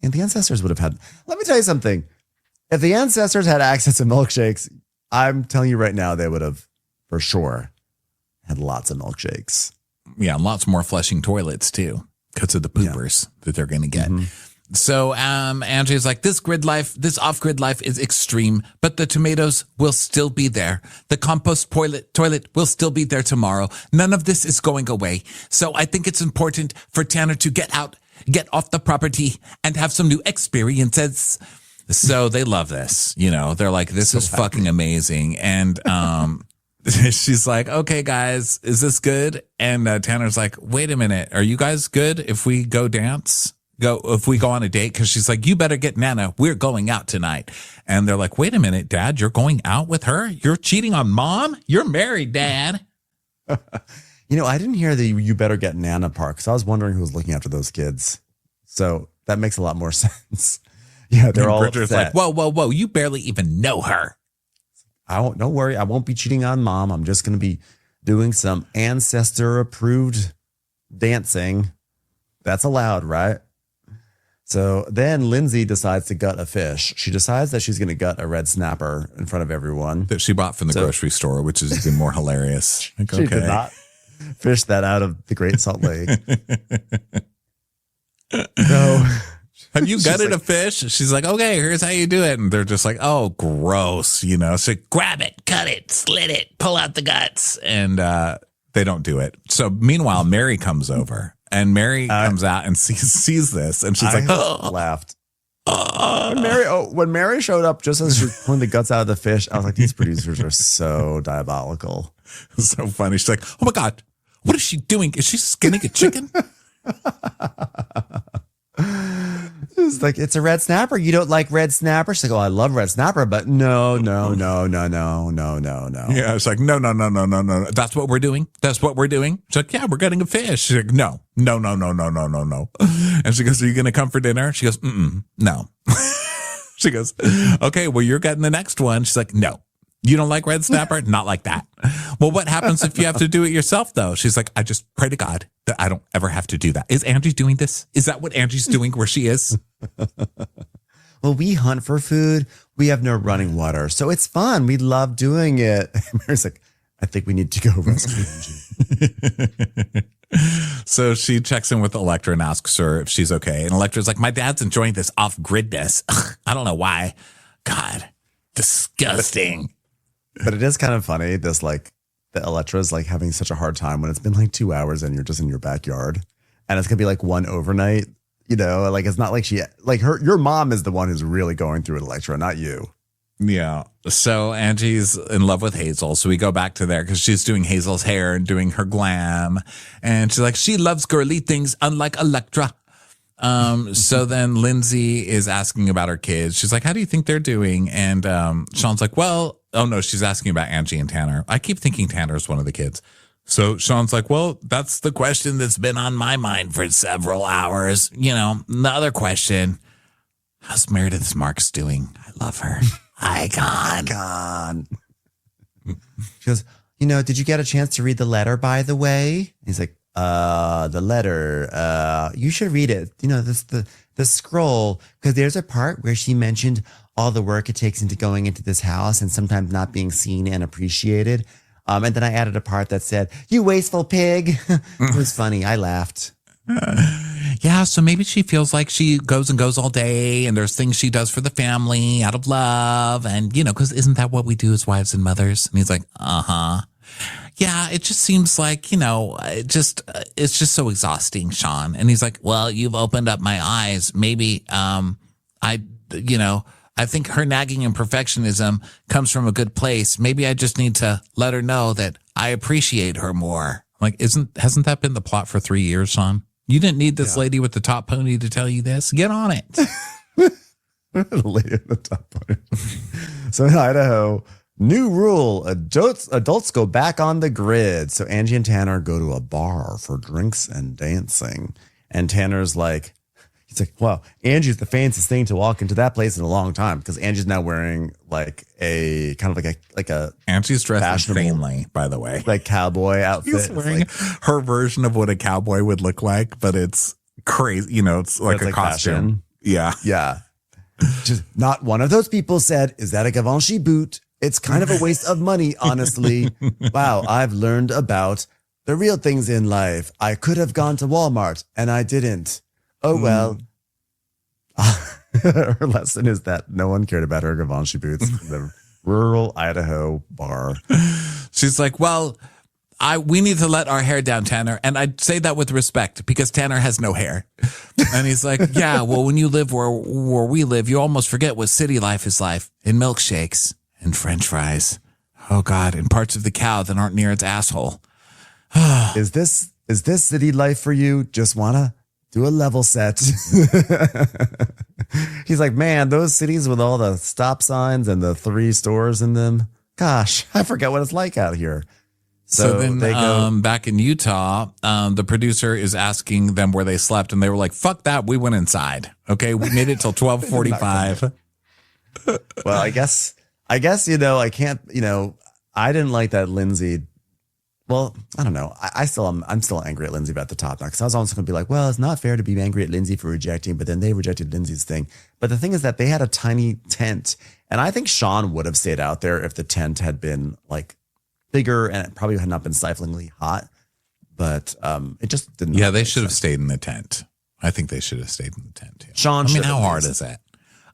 And the ancestors would have had, let me tell you something. If the ancestors had access to milkshakes, I'm telling you right now, they would have for sure had lots of milkshakes. Yeah, lots more flushing toilets too, because of the poopers that they're going to get. Mm-hmm. So Angie's like, this off-grid life is extreme, but the tomatoes will still be there. The compost toilet will still be there tomorrow. None of this is going away. So I think it's important for Tanner to get off the property and have some new experiences. So they love this, they're like, this is fucking amazing. And she's like, okay, guys, is this good? And Tanner's like, wait a minute. Are you guys good if we go dance? If we go on a date? Because she's like, you better get Nana. We're going out tonight. And they're like, wait a minute, Dad, you're going out with her? You're cheating on Mom? You're married, Dad. I didn't hear the you better get Nana part because I was wondering who was looking after those kids. So that makes a lot more sense. Yeah, they're all Bridger's like, whoa, you barely even know her. Don't worry, I won't be cheating on Mom. I'm just going to be doing some ancestor-approved dancing. That's allowed, right? So then Lindsay decides to gut a fish. She decides that she's going to gut a red snapper in front of everyone. That she bought from the grocery store, which is even more hilarious. Like, she did not fish that out of the Great Salt Lake. No. Have you gutted a fish? She's like, okay, here's how you do it. And they're just like, oh, gross. So grab it, cut it, slit it, pull out the guts. And they don't do it. So meanwhile, Mary comes over. And Mary comes out and sees this, and she's like, "Oh!" Laughed. When Mary showed up, just as she was pulling the guts out of the fish, I was like, "These producers are so diabolical." It's so funny. She's like, "Oh my god, what is she doing? Is she skinning a chicken?" It's like, it's a red snapper. You don't like red snapper? She's like, oh, I love red snapper, but no. Yeah, it's like, no. That's what we're doing. She's like, yeah, we're getting a fish. She's like, no. And she goes, are you going to come for dinner? She goes, no. She goes, okay, well, you're getting the next one. She's like, no. You don't like red snapper? Not like that. Well, what happens if you have to do it yourself, though? She's like, I just pray to God that I don't ever have to do that. Is Angie doing this? Is that what Angie's doing where she is? Well, we hunt for food. We have no running water. So it's fun. We love doing it. Mary's like, I think we need to go rescue Angie. So she checks in with Electra and asks her if she's okay. And Electra's like, my dad's enjoying this off-gridness. I don't know why. God, disgusting. But it is kind of funny, this like that Electra's like having such a hard time when it's been like 2 hours and you're just in your backyard. And it's gonna be like one overnight, like it's not like your mom is the one who's really going through it, Electra, not you. Yeah. So Angie's in love with Hazel. So we go back to there because she's doing Hazel's hair and doing her glam. And she's like, she loves girly things, unlike Electra. So then Lindsay is asking about her kids. She's like, how do you think they're doing? And Sean's like, well, oh no, she's asking about Angie and Tanner. I keep thinking Tanner's one of the kids. So Sean's like, well, that's the question that's been on my mind for several hours. The other question, how's Meredith Marks doing? I love her. Icon. She goes, did you get a chance to read the letter, by the way? He's like, the letter, you should read it. The scroll, because there's a part where she mentioned all the work it takes into going into this house and sometimes not being seen and appreciated. And then I added a part that said, you wasteful pig. It was funny. I laughed. Yeah, so maybe she feels like she goes all day and there's things she does for the family out of love. And, because isn't that what we do as wives and mothers? And he's like, uh-huh. Yeah, it just seems like, it's just so exhausting, Sean. And he's like, well, you've opened up my eyes. Maybe, I think her nagging and perfectionism comes from a good place. Maybe I just need to let her know that I appreciate her more. Like, hasn't that been the plot for 3 years, Sean? You didn't need this lady with the top pony to tell you this. Get on it. The lady with the top pony. So in Idaho, new rule, adults go back on the grid. So Angie and Tanner go to a bar for drinks and dancing. And Tanner's like, he's like, wow, Angie's the fanciest thing to walk into that place in a long time, because Angie's now wearing like a kind of like a Angie's dressed insanely, by the way, like cowboy outfit. He's wearing her version of what a cowboy would look like, but it's crazy. It's like a costume. Fashion. Yeah. Just not one of those people said, is that a Givenchy boot? It's kind of a waste of money, honestly. Wow, I've learned about the real things in life. I could have gone to Walmart and I didn't. Oh, well. Her lesson is that no one cared about her Givenchy boots in the rural Idaho bar. She's like, well, we need to let our hair down, Tanner. And I say that with respect because Tanner has no hair. And he's like, yeah, well, when you live where we live, you almost forget what city life is like. And milkshakes and French fries. Oh, God. And parts of the cow that aren't near its asshole. Is this city life for you? Just want to do a level set. He's like, man, those cities with all the stop signs and the 3 stores in them. Gosh, I forget what it's like out here. So then they go back in Utah, the producer is asking them where they slept, and they were like, fuck that, we went inside. Okay, we made it till 12:45. Well, I guess, I can't, I didn't like that Lindsay. Well, I don't know. I'm still angry at Lindsay about the top now, because I was almost going to be like, well, it's not fair to be angry at Lindsay for rejecting, but then they rejected Lindsay's thing. But the thing is that they had a tiny tent, and I think Sean would have stayed out there if the tent had been like bigger and it probably had not been stiflingly hot. But it just didn't. Yeah, they should have stayed in the tent. I think they should have stayed in the tent. Yeah. Sean, I mean, how hard is that?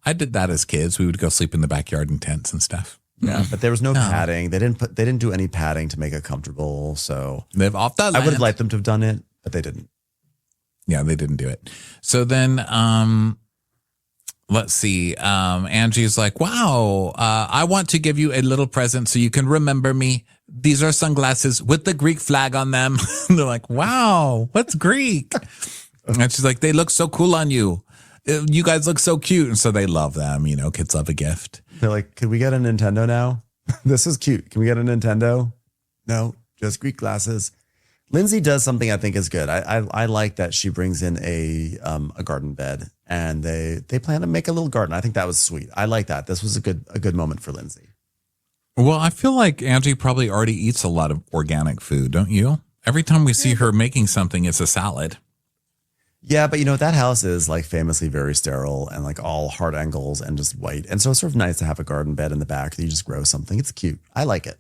I did that as kids. We would go sleep in the backyard in tents and stuff. Yeah, but there was no padding. They didn't do any padding to make it comfortable. So live off the land. I would have liked them to have done it, but they didn't. Yeah, they didn't do it. So then, let's see. Angie's like, wow, I want to give you a little present so you can remember me. These are sunglasses with the Greek flag on them. They're like, wow, what's Greek? And she's like, they look so cool on you. You guys look so cute. And so they love them. Kids love a gift. They're like, could we get a Nintendo now? This is cute. Can we get a Nintendo? No, just Greek glasses. Lindsay does something I think is good. I like that she brings in a garden bed, and they plan to make a little garden. I think that was sweet. I like that. This was a good moment for Lindsay. Well, I feel like Angie probably already eats a lot of organic food, don't you? Every time we see her making something, it's a salad. Yeah, but that house is like famously very sterile and like all hard angles and just white. And so it's sort of nice to have a garden bed in the back that you just grow something. It's cute. I like it.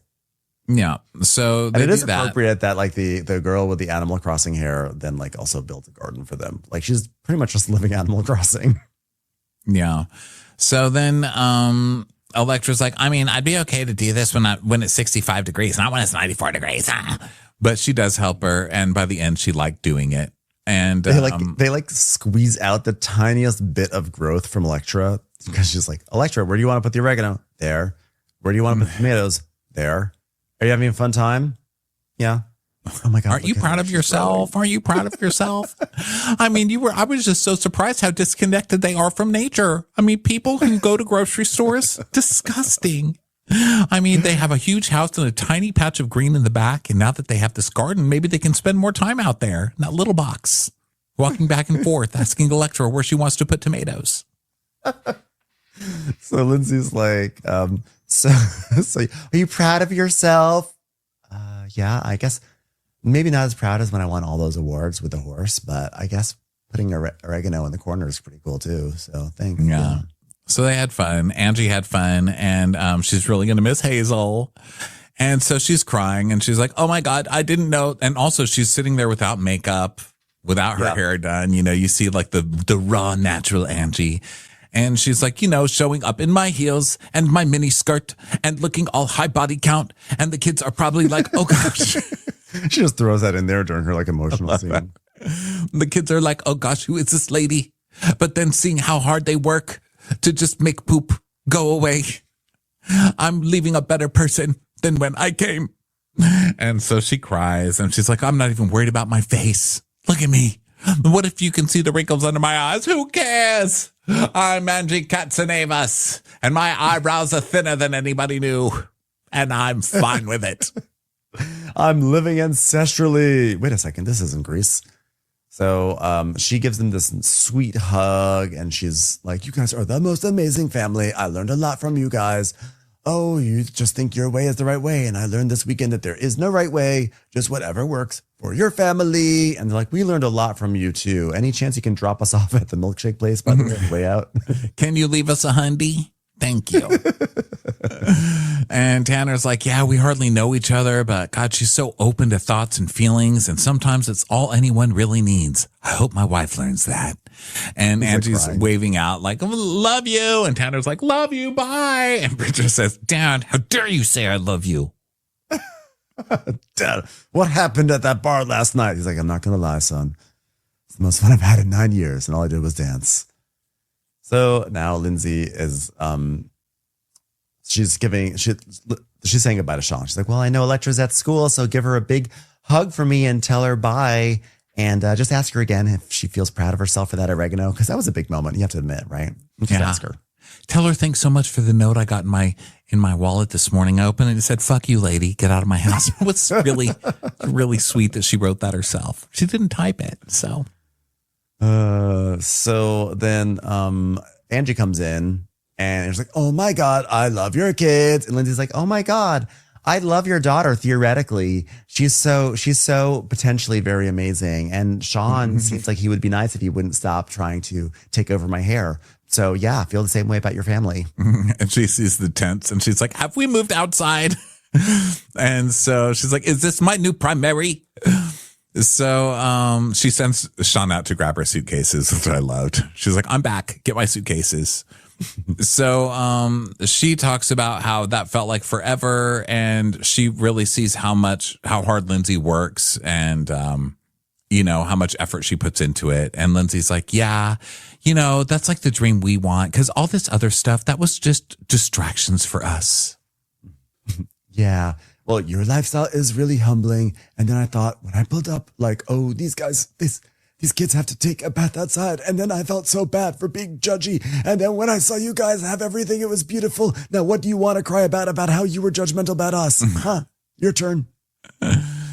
Yeah. So and it is appropriate that like the girl with the Animal Crossing hair then like also built a garden for them. Like she's pretty much just living Animal Crossing. Yeah. So then Electra's like, I mean, I'd be okay to do this when it's 65 degrees, not when it's 94 degrees. But she does help her. And by the end, she liked doing it. And they squeeze out the tiniest bit of growth from Electra, because she's like, Electra, where do you want to put the oregano? There. Where do you want to put the tomatoes? There. Are you having a fun time? Yeah. Oh my God. Aren't you proud of yourself? Aren't you proud of yourself? I mean, I was just so surprised how disconnected they are from nature. I mean, people who go to grocery stores, disgusting. I mean, they have a huge house and a tiny patch of green in the back. And now that they have this garden, maybe they can spend more time out there in that little box, walking back and forth, asking Electra where she wants to put tomatoes. So Lindsay's like, so are you proud of yourself? Yeah, I guess maybe not as proud as when I won all those awards with the horse, but I guess putting oregano in the corner is pretty cool too. So thanks. Yeah. So they had fun. Angie had fun, and she's really going to miss Hazel. And so she's crying, and she's like, oh my God, I didn't know. And also she's sitting there without makeup, without her hair done. You see like the raw, natural Angie. And she's like, showing up in my heels and my mini skirt and looking all high body count. And the kids are probably like, oh gosh. She just throws that in there during her like emotional scene. The kids are like, oh gosh, who is this lady? But then seeing how hard they work to just make poop go away, I'm leaving a better person than when I came. And so she cries, and she's like, I'm not even worried about my face. Look at me. What if you can see the wrinkles under my eyes? Who cares? I'm Angie Katsanevas, and my eyebrows are thinner than anybody knew, and I'm fine with it. I'm living ancestrally. Wait a second. This isn't Greece. So she gives them this sweet hug, and she's like, you guys are the most amazing family. I learned a lot from you guys. Oh, you just think your way is the right way. And I learned this weekend that there is no right way, just whatever works for your family. And they're like, we learned a lot from you too. Any chance you can drop us off at the milkshake place by the way out? Can you leave us a hundy? Thank you. And Tanner's like, yeah, we hardly know each other, but God, she's so open to thoughts and feelings. And sometimes it's all anyone really needs. I hope my wife learns that. And Angie's waving out like, love you. And Tanner's like, love you. Bye. And Bridget says, Dad, how dare you say I love you? Dad, what happened at that bar last night? He's like, I'm not going to lie, son. It's the most fun I've had in 9 years, and all I did was dance. So now Lindsay is she's saying goodbye to Sean. She's like, well, I know Electra's at school, so give her a big hug for me and tell her bye. And just ask her again if she feels proud of herself for that oregano, because that was a big moment. You have to admit, right? Just ask her. Tell her thanks so much for the note I got in my wallet this morning. I opened it and it said, "Fuck you, lady. Get out of my house." It was really, really sweet that she wrote that herself. She didn't type it, so. So then Angie comes in and it's like, "Oh my God, I love your kids." And Lindsay's like, "Oh my God, I love your daughter theoretically. She's so potentially very amazing. And Sean seems like he would be nice if he wouldn't stop trying to take over my hair. So yeah, I feel the same way about your family." And she sees the tents and she's like, "Have we moved outside?" And so she's like, "Is this my new primary?" So she sends Sean out to grab her suitcases, which I loved. She's like, "I'm back. Get my suitcases." So she talks about how that felt like forever, and she really sees how hard Lindsay works, and how much effort she puts into it. And Lindsay's like, "Yeah, that's like the dream we want, because all this other stuff, that was just distractions for us." Yeah. Well, your lifestyle is really humbling. And then I thought, when I built up, like, oh, these guys, these kids have to take a bath outside. And then I felt so bad for being judgy. And then when I saw you guys have everything, it was beautiful. Now, what do you want to cry about how you were judgmental about us? Huh? Your turn.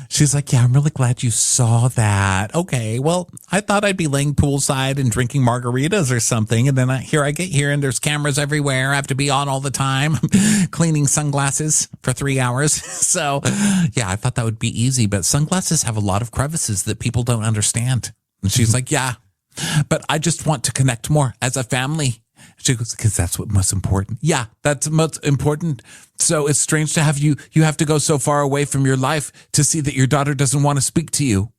She's like, "Yeah, I'm really glad you saw that. Okay, well, I thought I'd be laying poolside and drinking margaritas or something. And then I get here and there's cameras everywhere. I have to be on all the time, cleaning sunglasses for 3 hours. So yeah, I thought that would be easy. But sunglasses have a lot of crevices that people don't understand." And she's like, "Yeah, but I just want to connect more as a family." She goes, "Because that's what's most important." "Yeah, that's most important. So it's strange to have you have to go so far away from your life to see that your daughter doesn't want to speak to you."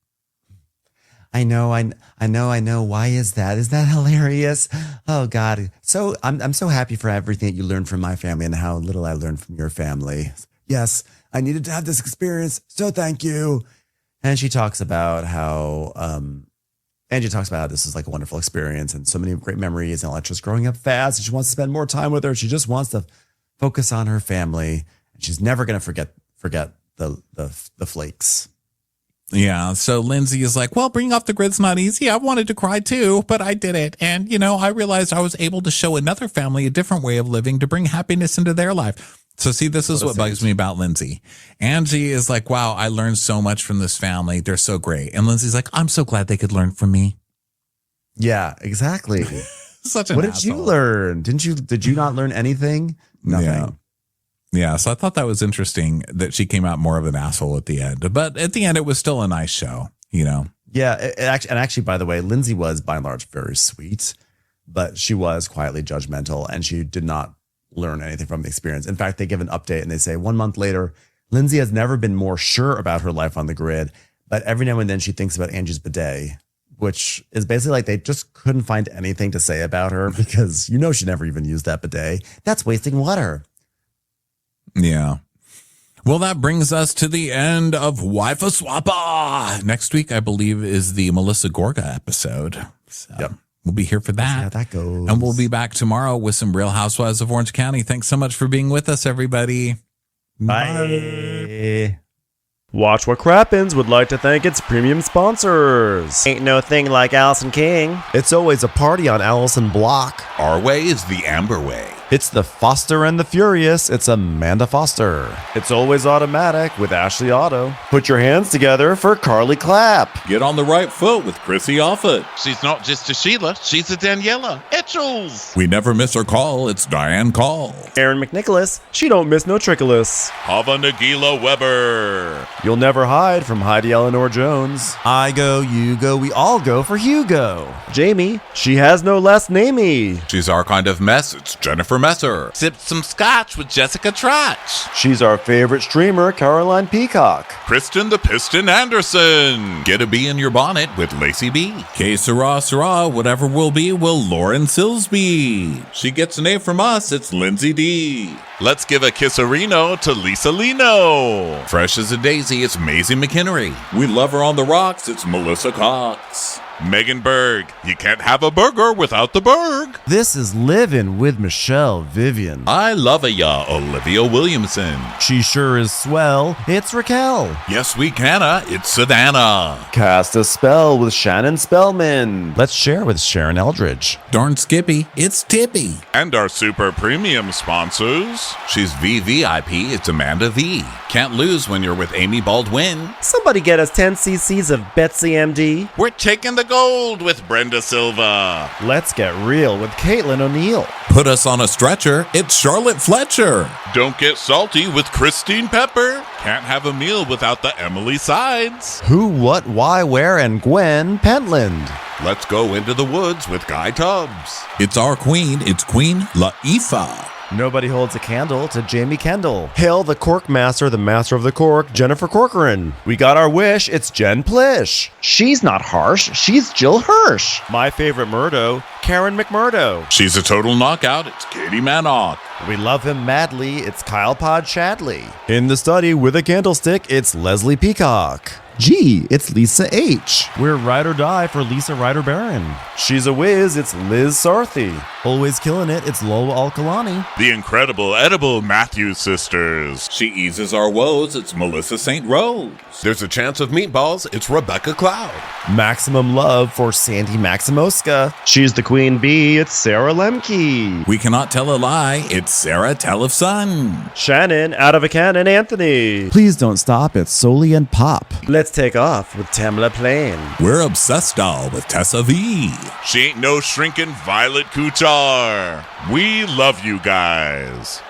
I know. Why is that? Is that hilarious? Oh God. So I'm so happy for everything that you learned from my family and how little I learned from your family. Yes, I needed to have this experience. So thank you. And she talks about how, Angie talks about how this is like a wonderful experience and so many great memories. And Electra's growing up fast and she wants to spend more time with her. She just wants to focus on her family. And she's never going to forget the flakes. Yeah. So Lindsay is like, "Well, bringing off the grid's not easy. I wanted to cry too, but I did it. And, I realized I was able to show another family a different way of living to bring happiness into their life." So see, this is what bugs me about Lindsay. Angie is like, "Wow, I learned so much from this family. They're so great." And Lindsay's like, "I'm so glad they could learn from me." Yeah, exactly. Such an What asshole. did you learn? Did you not learn anything? Nothing. Yeah. So I thought that was interesting that she came out more of an asshole at the end, but at the end, it was still a nice show, Yeah. Actually, by the way, Lindsay was by and large very sweet, but she was quietly judgmental and she did not learn anything from the experience. In fact, they give an update and they say 1 month later, Lindsay has never been more sure about her life on the grid, but every now and then she thinks about Angie's bidet, which is basically like they just couldn't find anything to say about her because she never even used that bidet. That's wasting water. Yeah. Well, that brings us to the end of Wife Swappa. Next week, I believe, is the Melissa Gorga episode. So Yep. We'll be here for that. How that goes. And we'll be back tomorrow with some Real Housewives of Orange County. Thanks so much for being with us, everybody. Bye. Watch What Crappens would like to thank its premium sponsors. Ain't no thing like Allison King. It's always a party on Allison Block. Our way is the Amber way. It's the Foster and the Furious. It's Amanda Foster. It's always automatic with Ashley Auto. Put your hands together for Carly Clapp. Get on the right foot with Chrissy Offit. She's not just a Sheila, she's a Daniela. Etchels. We never miss her call. It's Diane Call. Aaron McNicholas. She don't miss no trickolas. Hava Nagila Weber. You'll never hide from Heidi Eleanor Jones. I go, you go, we all go for Hugo. Jamie. She has no last namey. She's our kind of mess. It's Jennifer Messer. Sipped some scotch with Jessica Trotch. She's our favorite streamer, Caroline Peacock. Kristen the Piston Anderson. Get a bee in your bonnet with Lacey B. K Sarah, whatever will be, will Lauren Silsby. She gets an A from us. It's Lindsay D. Let's give a kisserino to Lisa Lino. Fresh as a daisy, it's Maisie McHenry. We love her on the rocks. It's Melissa Cox. Megan Berg. You can't have a burger without the Berg. This is Livin' with Michelle Vivian. I love ya, Olivia Williamson. She sure is swell. It's Raquel. Yes, we canna. It's Savannah. Cast a spell with Shannon Spellman. Let's share with Sharon Eldridge. Darn Skippy, it's Tippy. And our super premium sponsors. She's VVIP, it's Amanda V. Can't lose when you're with Amy Baldwin. Somebody get us 10 cc's of Betsy MD. We're taking the gold with Brenda Silva. Let's get real with Caitlin O'Neill. Put us on a stretcher, it's Charlotte Fletcher. Don't get salty with Christine Pepper. Can't have a meal without the Emily Sides. Who, what, why, where, and Gwen Pentland. Let's go into the woods with Guy Tubbs. It's our queen, it's Queen Laifa. Nobody holds a candle to Jamie Kendall. Hail the cork master, the master of the cork, Jennifer Corcoran. We got our wish, it's Jen Plish. She's not harsh, she's Jill Hirsch. My favorite Murdo, Karen McMurdo. She's a total knockout. It's Katie Manock. We love him madly, it's Kyle Pod Shadley. In the study with a candlestick, it's Leslie Peacock. Gee, it's Lisa H. We're ride or die for Lisa Ryder Barron. She's a whiz, it's Liz Sarthy. Always killing it, it's Lola Alkalani. The incredible edible Matthews sisters. She eases our woes, it's Melissa St. Rose. There's a chance of meatballs. It's Rebecca Cloud. Maximum love for Sandy Maximoska. She's the queen bee, it's Sarah Lemke. We cannot tell a lie, it's Sarah Telefson. Shannon, out of a cannon, Anthony. Please don't stop, it's Soli and Pop. Let's take off with Tamla Plain. We're obsessed doll with Tessa V. She ain't no shrinking Violet Kuchar. We love you guys.